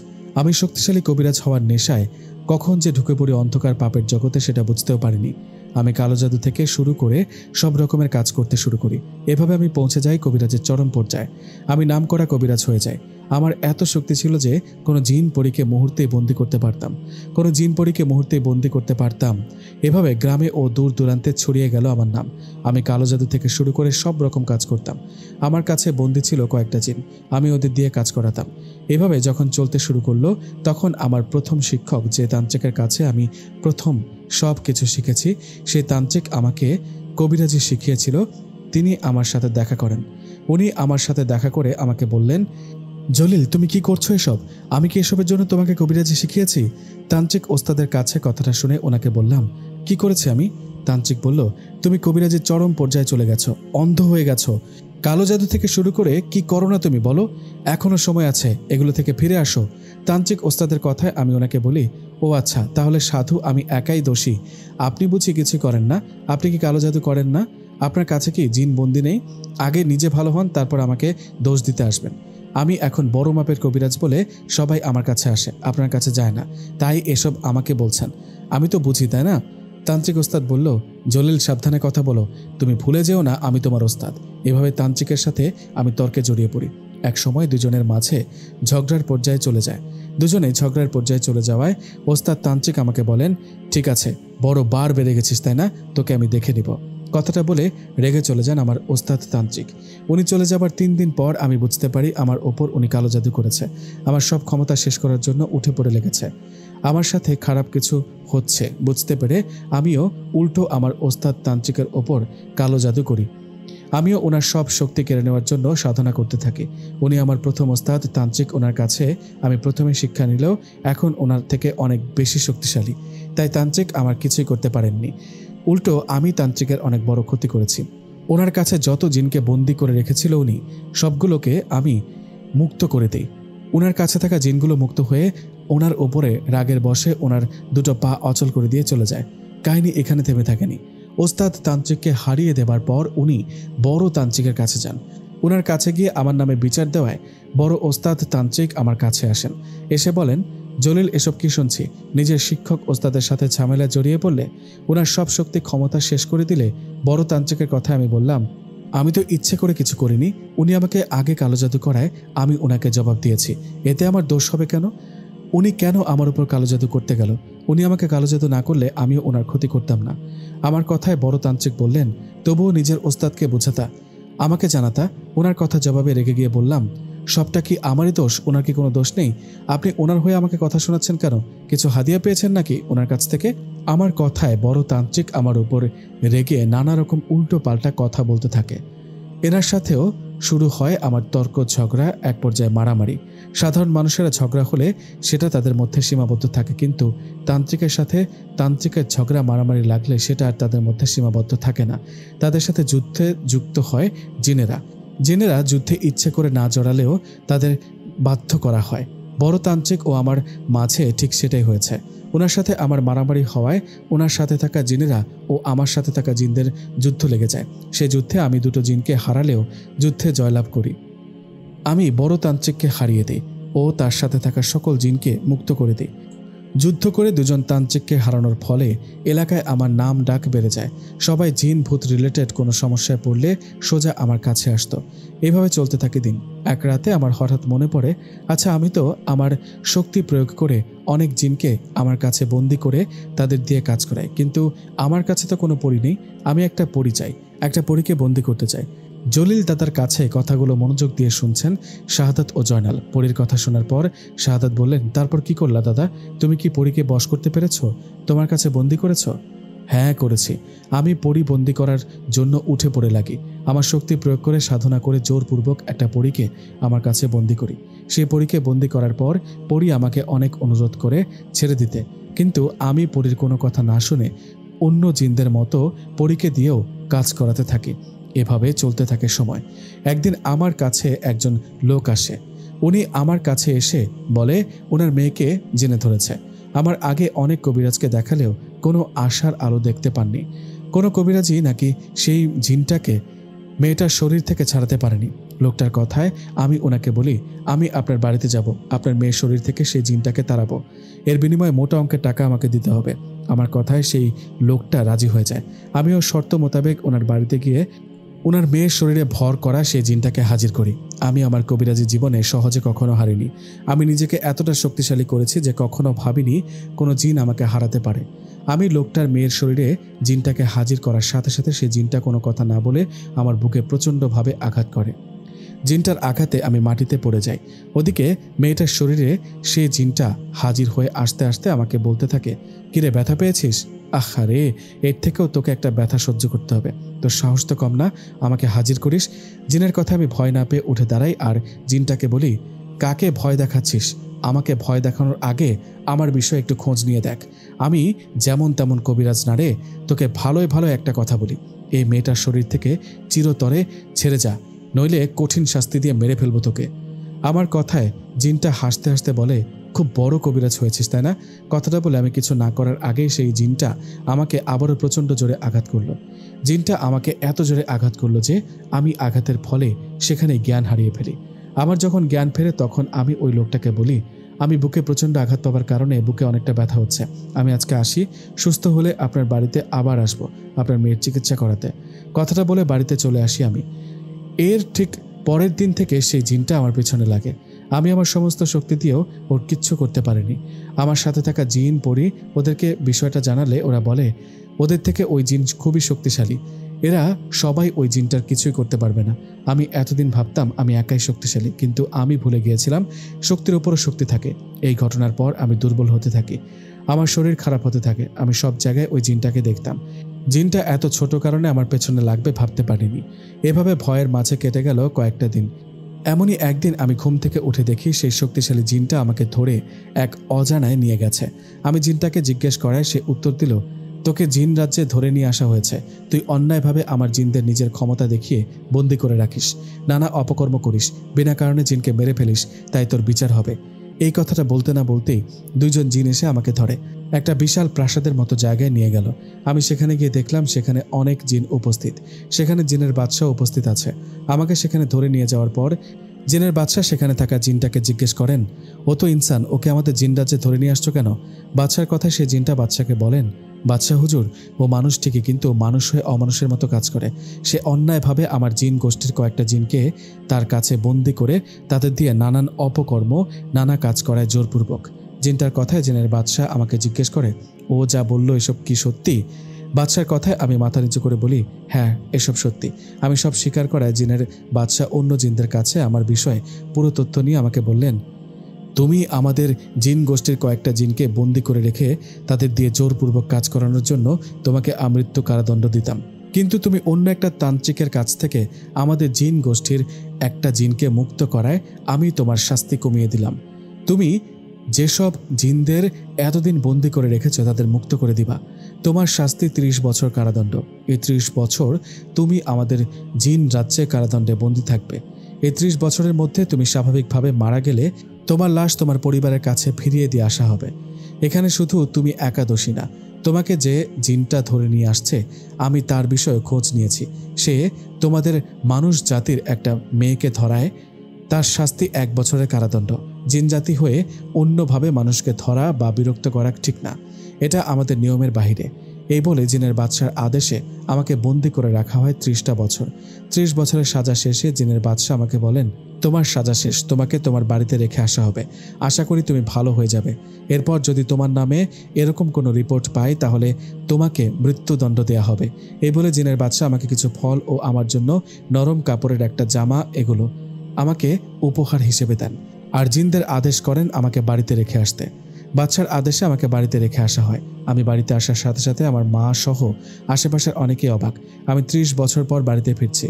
আমি শক্তিশালী কবিরাজ হওয়ার নেশায় কখন যে ঢুকে পড়ি অন্ধকার পাপের জগতে সেটা বুঝতেও পারিনি। আমি কালো জাদু থেকে শুরু করে সব রকমের কাজ করতে শুরু করি। এভাবে আমি পৌঁছে যাই কবিরাজের চরম পর্যায়ে। আমি নামকরা কবিরাজ হয়ে যাই। আমার এত শক্তি ছিল যে কোনো জিন পরীকে মুহূর্তেই বন্দি করতে পারতাম। এভাবে গ্রামে ও দূর দূরান্তে ছড়িয়ে গেল আমার নাম। আমি কালো জাদু থেকে শুরু করে সব রকম কাজ করতাম। আমার কাছে বন্দি ছিল কয়েকটা জিন, আমি ওদের দিয়ে কাজ করাতাম। এভাবে যখন চলতে শুরু করলো, তখন আমার প্রথম শিক্ষক, যে তান্ত্রিকের কাছে আমি প্রথম সব কিছু শিখেছি, সেই তান্ত্রিক আমাকে কবিরাজি শিখিয়েছিল, তিনি আমার সাথে দেখা করেন। উনি আমার সাথে দেখা করে আমাকে বললেন, জলিল, তুমি কি করছো এসব? আমি কি এসবের জন্য তোমাকে কবিরাজি শিখিয়েছি? তান্ত্রিক ওস্তাদের কাছে কথাটা শুনে ওনাকে বললাম, কি করেছি আমি? তান্ত্রিক বলল, তুমি কবিরাজির চরম পর্যায়ে চলে গেছো, অন্ধ হয়ে গেছো। কালো জাদু থেকে শুরু করে কি করো না তুমি বলো? এখনো সময় আছে, এগুলো থেকে ফিরে আসো। তান্ত্রিক ওস্তাদের কথায় আমি ওনাকে বলি, ও আচ্ছা, তাহলে সাধু আমি একাই দোষী, আপনি বুঝি কিছু করেন না? আপনি কি কালো জাদু করেন না? আপনার কাছে কি জিন বন্দি নেই? আগে নিজে ভালো হন, তারপর আমাকে দোষ দিতে আসবেন। আমি এখন বড় মাপের কবিরাজ বলে সবাই আমার কাছে আসে, আপনার কাছে যায় না, তাই এসব আমাকে বলছেন। আমি তো বুঝি, তাই না? তান্ত্রিক ওস্তাদ বলল, জলিল সাবধানে কথা বলো, তুমি ভুলে যেও না আমি তোমার ওস্তাদ। এভাবে তান্ত্রিকের সাথে আমি তর্কে জড়িয়ে পড়ি। এক সময় দুজনের মাঝে ঝগড়ার পর্যায়ে চলে যায়। দুজনে ঝগড়ার পর্যায়ে চলে যাওয়ায় ওস্তাদ তান্ত্রিক আমাকে বলেন, ঠিক আছে, বড় বার বেড়ে গেছিস তাই না, তোকে আমি দেখে নিব। কথাটা বলে রেগে চলে যান আমার ওস্তাদ তান্ত্রিক। উনি চলে যাবার 3 দিন পর আমি বুঝতে পারি আমার ওপর উনি কালো জাদু করেছে। আমার সব ক্ষমতা শেষ করার জন্য উঠে পড়ে লেগেছে। আমার সাথে খারাপ কিছু হচ্ছে বুঝতে পেরে আমিও উল্টো আমার ওস্তাদ তান্ত্রিকের ওপর কালো জাদু করি। আমিও ওনার সব শক্তি কেড়ে নেওয়ার জন্য সাধনা করতে থাকি। উনি আমার প্রথম ওস্তাদ তান্ত্রিক, ওনার কাছে আমি প্রথমে শিক্ষা নিলেও এখন ওনার থেকে অনেক বেশি শক্তিশালী, তাই তান্ত্রিক আমার কিছুই করতে পারেননি। উল্টো আমি তান্ত্রিকের অনেক বড় ক্ষতি করেছি। ওনার কাছে যত জিনকে বন্দি করে রেখেছিল উনি সবগুলোকে আমি মুক্ত করে দিই। ওনার কাছে থাকা জিনগুলো মুক্ত হয়ে ওনার ওপরে রাগের বশে ওনার দুটো পা অচল করে দিয়ে চলে যায়। কাহিনী এখানে থেমে থাকেনি। ওস্তাদ তান্ত্রিককে হারিয়ে দেবার পর উনি বড় তান্ত্রিকের কাছে যান। ওনার কাছে গিয়ে আমার নামে বিচার দেওয়ায় বড় ওস্তাদ তান্ত্রিক আমার কাছে আসেন। এসে বলেন, জলিল এসব কি শুনছি? নিজের শিক্ষক ওস্তাদের সাথে ঝামেলা জড়িয়ে পড়লে ওনার সব শক্তি ক্ষমতা শেষ করে দিলে। বড় তান্ত্রিকের কথা আমি বললাম, আমি তো ইচ্ছে করে কিছু করিনি, উনি আমাকে আগে কালো জাদু করায় আমি ওনাকে জবাব দিয়েছি, এতে আমার দোষ হবে কেন? উনি কেন আমার উপর কালো জাদু করতে গেল? উনি আমাকে কালো জাদু না করলে আমিও ওনার ক্ষতি করতাম না। আমার কথায় বড় তান্ত্রিক বললেন, তবুও নিজের ওস্তাদকে বোঝাতা, আমাকে জানাতা। ওনার কথা জবাবে রেগে গিয়ে বললাম, সবটা কি আমারই দোষ? ওনার কি কোনো দোষ নেই? আপনি ওনার হয়ে আমাকে কথা শোনাচ্ছেন কেন? কিছু হাদিয়া পেয়েছেন নাকি ওনার কাছ থেকে? আমার কথায় বড় তান্ত্রিক আমার উপর রেগে নানা রকম উল্টো পাল্টা কথা বলতে থাকে। এনার সাথেও শুরু হয় আমার তর্ক ঝগড়া, এক পর্যায়ে মারামারি। সাধারণ মানুষেরা ঝগড়া হলে সেটা তাদের মধ্যে সীমাবদ্ধ থাকে, কিন্তু তান্ত্রিকের ঝগড়া মারামারি লাগলে সেটা আর তাদের মধ্যে সীমাবদ্ধ থাকে না। তাদের সাথে যুদ্ধে যুক্ত হয় জিনেরা যুদ্ধে ইচ্ছে করে না জড়ালেও তাদের বাধ্য করা হয়। বড় তান্ত্রিক ও আমার মাঝে ঠিক সেটাই হয়েছে। ওনার সাথে আমার মারামারি হওয়ায় ওনার সাথে থাকা জিনেরা ও আমার সাথে থাকা জিনদের যুদ্ধ লেগে যায়। সেই যুদ্ধে আমি দুটো জিনকে হারালেও যুদ্ধে জয়লাভ করি। আমি বড় তান্ত্রিককে হারিয়ে দিই ও তার সাথে থাকা সকল জিনকে মুক্ত করে দিই। যুদ্ধ করে দুজন তান্ত্রিককে হারানোর ফলে এলাকায় আমার নাম ডাক বেড়ে যায়। সবাই জিন ভূত রিলেটেড কোনো সমস্যায় পড়লে সোজা আমার কাছে আসতো। এভাবে চলতে থাকে দিন। এক রাতে আমার হঠাৎ মনে পড়ে, আচ্ছা আমি তো আমার শক্তি প্রয়োগ করে অনেক জিনকে আমার কাছে বন্দি করে তাদের দিয়ে কাজ করাই, কিন্তু আমার কাছে তো কোনো পরী নেই। আমি একটা পরী চাই, একটা পরীকে বন্দি করতে চাই। জলিল দাদার কাছে কথাগুলো মনোযোগ দিয়ে শুনছেন শাহাদাত ও জয়নাল। পরীর কথা শোনার পর শাহাদাত বললেন, তারপর কি করলা দাদা? তুমি কি পরীকে বশ করতে পেরেছ? তোমার কাছে বন্দি করেছ? হ্যাঁ করেছি। আমি পরী বন্দি করার জন্য উঠে পড়ে লাগি। আমার শক্তি প্রয়োগ করে সাধনা করে জোরপূর্বক একটা পরীকে আমার কাছে বন্দি করি। সেই পরীকে বন্দি করার পর পরী আমাকে অনেক অনুরোধ করে ছেড়ে দিতে, কিন্তু আমি পরীর কোনো কথা না শুনে অন্য জিনদের মতো পরীকে দিয়েও কাজ করাতে থাকি। এভাবে চলতে থাকে সময়। একদিন আমার কাছে একজন লোক আসে। উনি আমার কাছে এসে বলে ওনার মেয়েকে জেনে ধরেছে। আমার আগে অনেক কবিরাজকে দেখালেও কোনো আশার আলো দেখতে পাননি। কোনো কবিরাজই নাকি সেই জিনটাকে মেয়েটার শরীর থেকে ছাড়াতে পারেনি। লোকটার কথায় আমি ওনাকে বলি, আমি আপনার বাড়িতে যাব, আপনার মেয়ের শরীর থেকে সেই জিনটাকে তাড়াবো। এর বিনিময়ে মোটা অঙ্কের টাকা আমাকে দিতে হবে। আমার কথায় সেই লোকটা রাজি হয়ে যায়। আমিও শর্ত মোতাবেক ওনার বাড়িতে গিয়ে ওনার মেয়ের শরীরে ভর করা সেই জিনটাকে হাজির করি। আমি আমার কবিরাজি জীবনে সহজে কখনো হারিনি। আমি নিজেকে এতটা শক্তিশালী করেছি যে কখনো ভাবিনি কোনো জিন আমাকে হারাতে পারে। আমি লোকটার মেয়ের শরীরে জিনটাকে হাজির করার সাথে সাথে সেই জিনটা কোনো কথা না বলে আমার বুকে প্রচণ্ডভাবে আঘাত করে। জিনটার আঘাতে আমি মাটিতে পড়ে যাই। ওদিকে মেয়েটার শরীরে সেই জিনটা হাজির হয়ে আসতে আসতে আমাকে বলতে থাকে, কিরে ব্যথা পেয়েছিস? আহারে, এর থেকেও তোকে একটা ব্যথা সহ্য করতে হবে। তোর সাহস তো কম না, আমাকে হাজির করিস। জিনের কথা আমি ভয় না পেয়ে উঠে দাঁড়াই আর জিনটাকে বলি, কাকে ভয় দেখাচ্ছিস? আমাকে ভয় দেখানোর আগে আমার বিষয়ে একটু খোঁজ নিয়ে দেখ। আমি যেমন তেমন কবিরাজ না রে, তোকে ভালোই ভালো একটা কথা বলি, এই মেয়েটার শরীর থেকে চিরতরে ছেড়ে যা, নইলে কঠিন শাস্তি দিয়ে মেরে ফেলবো তোকে। আমার কথায় জিনটা হাসতে হাসতে বলে, খুব বড় কবিরাজ হয়েছিস তাই না? কথাটা বলে আমি কিছু না করার আগেই সেই জিনটা আমাকে আবারও প্রচণ্ড জোরে আঘাত করলো। জিনটা আমাকে এত জোরে আঘাত করলো যে আমি আঘাতের ফলে সেখানে জ্ঞান হারিয়ে ফেলি। আমার যখন জ্ঞান ফেরে তখন আমি ওই লোকটাকে বলি, আমি বুকে প্রচণ্ড আঘাত পাওয়ার কারণে বুকে অনেকটা ব্যথা হচ্ছে, আমি আজকে আসি, সুস্থ হলে আপনার বাড়িতে আবার আসবো আপনার মেয়ের চিকিৎসা করাতে। কথাটা বলে বাড়িতে চলে আসি আমি। এর ঠিক পরের দিন থেকে সেই জিনটা আমার পেছনে লাগে। আমি আমার সমস্ত শক্তি দিয়েও ওর কিচ্ছু করতে পারিনি। আমার সাথে থাকা জিন পরি ওদেরকে বিষয়টা জানালে ওরা বলে ওদের থেকে ওই জিন খুবই শক্তিশালী, এরা সবাই ওই জিনটার কিছুই করতে পারবে না। আমি এতদিন ভাবতাম আমি একাই শক্তিশালী, কিন্তু আমি ভুলে গিয়েছিলাম শক্তির উপরও শক্তি থাকে। এই ঘটনার পর আমি দুর্বল হতে থাকি, আমার শরীর খারাপ হতে থাকে। আমি সব জায়গায় ওই জিনটাকে দেখতাম। জিনটা এত ছোট কারণে আমার পেছনে লাগবে ভাবতে পারিনি। এভাবে ভয়ের মাঝে কেটে গেল কয়েকটা দিন। এমনই একদিন আমি ঘুম থেকে উঠে দেখি সেই শক্তিশালী জিনটা আমাকে ধরে এক অজানায় নিয়ে গেছে। আমি জিনটাকে জিজ্ঞেস করায় সে উত্তর দিল, তোকে জিন রাজ্যে ধরে নিয়ে আসা হয়েছে। তুই অন্যায়ভাবে আমার জিনদের নিজের ক্ষমতা দেখিয়ে বন্দি করে রাখিস, নানা অপকর্ম করিস, বিনা কারণে জিনকে মেরে ফেলিস, তাই তোর বিচার হবে। এই কথাটা বলতে না বলতেই দুইজন জিন এসে আমাকে ধরে একটা বিশাল প্রাসাদের মতো জায়গায় নিয়ে গেল। আমি সেখানে গিয়ে দেখলাম সেখানে অনেক জিন উপস্থিত, সেখানে জিনের বাদশাহ উপস্থিত আছে। আমাকে সেখানে ধরে নিয়ে যাওয়ার পর জিনের বাদশাহ সেখানে থাকা জিনটাকে জিজ্ঞেস করেন, ও তো ইনসান, ওকে আমাদের জিন রাজ্যে ধরে নিয়ে আসছো কেন? বাদশার কথায় সে জিনটা বাদশাকে বলেন, বাদশাহ হুজুর, ও মানুষ ঠিকই, কিন্তু মানুষ হয়ে অমানুষের মতো কাজ করে। সে অন্যায়ভাবে আমার জিন গোষ্ঠীর কয়েকটা জিনকে তার কাছে বন্দি করে তাদের দিয়ে নানান অপকর্ম, নানা কাজ করায় জোরপূর্বক। জিনটার কথায় জিনের বাদশাহ আমাকে জিজ্ঞেস করে, ও যা বলল এসব কি সত্যি? বাদশার কথায় আমি মাথা নিচু করে বলি, হ্যাঁ এসব সত্যি। আমি সব স্বীকার করায় জিনের বাদশাহ অন্য জিনদের কাছে আমার বিষয়ে পুরো তথ্য নিয়ে আমাকে বললেন, তুমি আমাদের জিন গোষ্ঠীর কয়েকটা জিনকে বন্দি করে রেখে তাদের দিয়ে জোরপূর্বক কাজ করানোর জন্য তোমাকে আমৃত্যু কারাদণ্ড দিতাম, কিন্তু তুমি অন্য একটা তান্ত্রিকের কাছ থেকে আমাদের জিন গোষ্ঠীর একটা জিনকে মুক্ত করায় আমি তোমার শাস্তি কমিয়ে দিলাম। তুমি যেসব জিনদের এতদিন বন্দি করে রেখেছ তাদের মুক্ত করে দিবা। তোমার শাস্তি 30 বছর কারাদণ্ড। এই 30 বছর তুমি আমাদের জিন রাজ্যে কারাদণ্ডে বন্দি থাকবে। এই 30 বছরের মধ্যে তুমি স্বাভাবিকভাবে মারা গেলে তোমার লাশ তোমার পরিবারের কাছে ফিরিয়ে দিয়ে আসা হবে। এখানে শুধু তুমি একা দোষী না, তোমাকে যে জিনটা ধরে নিয়ে আসছে আমি তার বিষয়ে খোঁজ নিয়েছি। সে তোমাদের মানুষ জাতির একটা মেয়েকে ধরায়, তার শাস্তি 1 বছরের কারাদণ্ড। জিন জাতি হয়ে অন্যভাবে মানুষকে ধরা বা বিরক্ত করা ঠিক না, এটা আমাদের নিয়মের বাহিরে। এই বলে জিনের বাদশার আদেশে আমাকে বন্দি করে রাখা হয় 30টা বছর। 30 বছরের সাজা শেষে জিনের বাদশাহ আমাকে বলেন, তোমার সাজা শেষ, তোমাকে তোমার বাড়িতে রেখে আসা হবে। আশা করি তুমি ভালো হয়ে যাবে। এরপর যদি তোমার নামে এরকম কোনো রিপোর্ট পাই তাহলে তোমাকে মৃত্যুদণ্ড দেয়া হবে। এই বলে জিনের বাদশাহ আমাকে কিছু ফল ও আমার জন্য নরম কাপড়ের একটা জামা এগুলো আমাকে উপহার হিসেবে দেন, আর জিনদের আদেশ করেন আমাকে বাড়িতে রেখে আসতে। বাদশার আদেশে আমাকে বাড়িতে রেখে আসা হয়। আমি বাড়িতে আসার সাথে সাথে আমার মা সহ আশেপাশের অনেকেই অবাক। আমি 30 বছর পর বাড়িতে ফিরছি।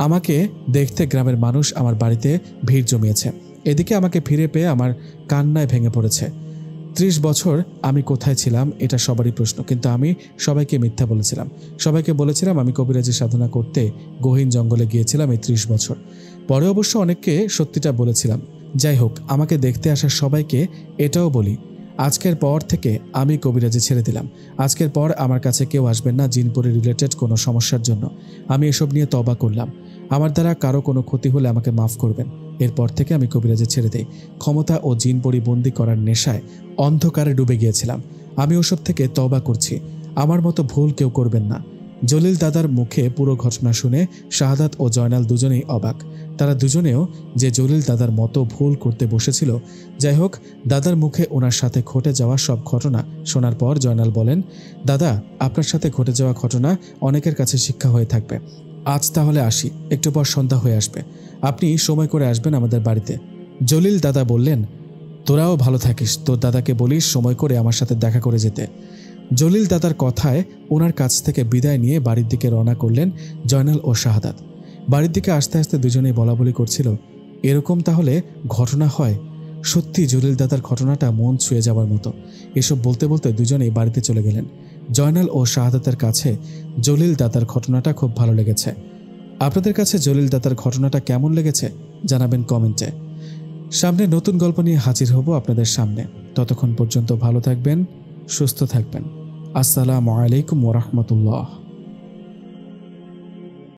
আমাকে দেখতে গ্রামের মানুষ আমার বাড়িতে ভিড় জমিয়েছে। এদিকে আমাকে ফিরে পেয়ে আমার কান্নায় ভেঙে পড়েছে। 30 বছর আমি কোথায় ছিলাম এটা সবারই প্রশ্ন, কিন্তু আমি সবাইকে মিথ্যা বলেছিলাম। সবাইকে বলেছিলাম আমি কবিরাজি সাধনা করতে গহীন জঙ্গলে গিয়েছিলাম এই 30 বছর। পরে অবশ্য অনেককে সত্যিটা বলেছিলাম। যাই হোক, আমাকে দেখতে আসা সবাইকে এটাও বলি, আজকের পর থেকে আমি কবিরাজি ছেড়ে দিলাম। আজকের পর আমার কাছে কেউ আসবেন না জিনপুরি রিলেটেড কোনো সমস্যার জন্য। আমি এসব নিয়ে তওবা করলাম। আমার দ্বারা কারো কোনো ক্ষতি হলে আমাকে মাফ করবেন। এরপর থেকে আমি কবিরাজি ছেড়ে দেই। ক্ষমতা ও জিনপরি বন্দি করার নেশায় অন্ধকারে ডুবে গিয়েছিলাম। আমি ওসব থেকে তওবা করছি। আমার মতো ভুল কেউ করবেন না। জলিল দাদার মুখে পুরো ঘটনা শুনে শাহাদাত ও জয়নাল দুজনেই অবাক। তারা দুজনেও যে জলিল দাদার মতো ভুল করতে বসেছিল। যাই হোক, দাদার মুখে ওনার সাথে ঘটে যাওয়া সব ঘটনা শোনার পর জয়নাল বলেন, দাদা, আপনার সাথে ঘটে যাওয়া ঘটনা অনেকের কাছে শিক্ষা হয়ে থাকবে। আজ তাহলে আসি, একটু পর সন্ধ্যা হয়ে আসবে। আপনি সময় করে আসবেন আমাদের বাড়িতে। জলিল দাদা বললেন, তোরাও ভালো থাকিস, তোর দাদাকে বলিস সময় করে আমার সাথে দেখা করে যেতে। জলিল দাদার কথায় ওনার কাছ থেকে বিদায় নিয়ে বাড়ির দিকে রওনা করলেন জয়নাল ও শাহাদাত। বাড়ির দিকে আস্তে আস্তে দুজনেই বলাবলি করছিল, এরকম তাহলে ঘটনা হয়। সত্যি জলিল দাদার ঘটনাটা মন ছুঁয়ে যাওয়ার মতো। এসব বলতে বলতে দুজনেই বাড়িতে চলে গেলেন। জয়নাল ও শাহাদাতের কাছে জলিল দাদার ঘটনাটা খুব ভালো লেগেছে। আপনাদের কাছে জলিল দাদার ঘটনাটা কেমন লেগেছে জানাবেন কমেন্টে। সামনে নতুন গল্প নিয়ে হাজির হব আপনাদের সামনে। ততক্ষণ পর্যন্ত ভালো থাকবেন, সুস্থ থাকবেন। আসসালামু আলাইকুম ওয়া রাহমাতুল্লাহ।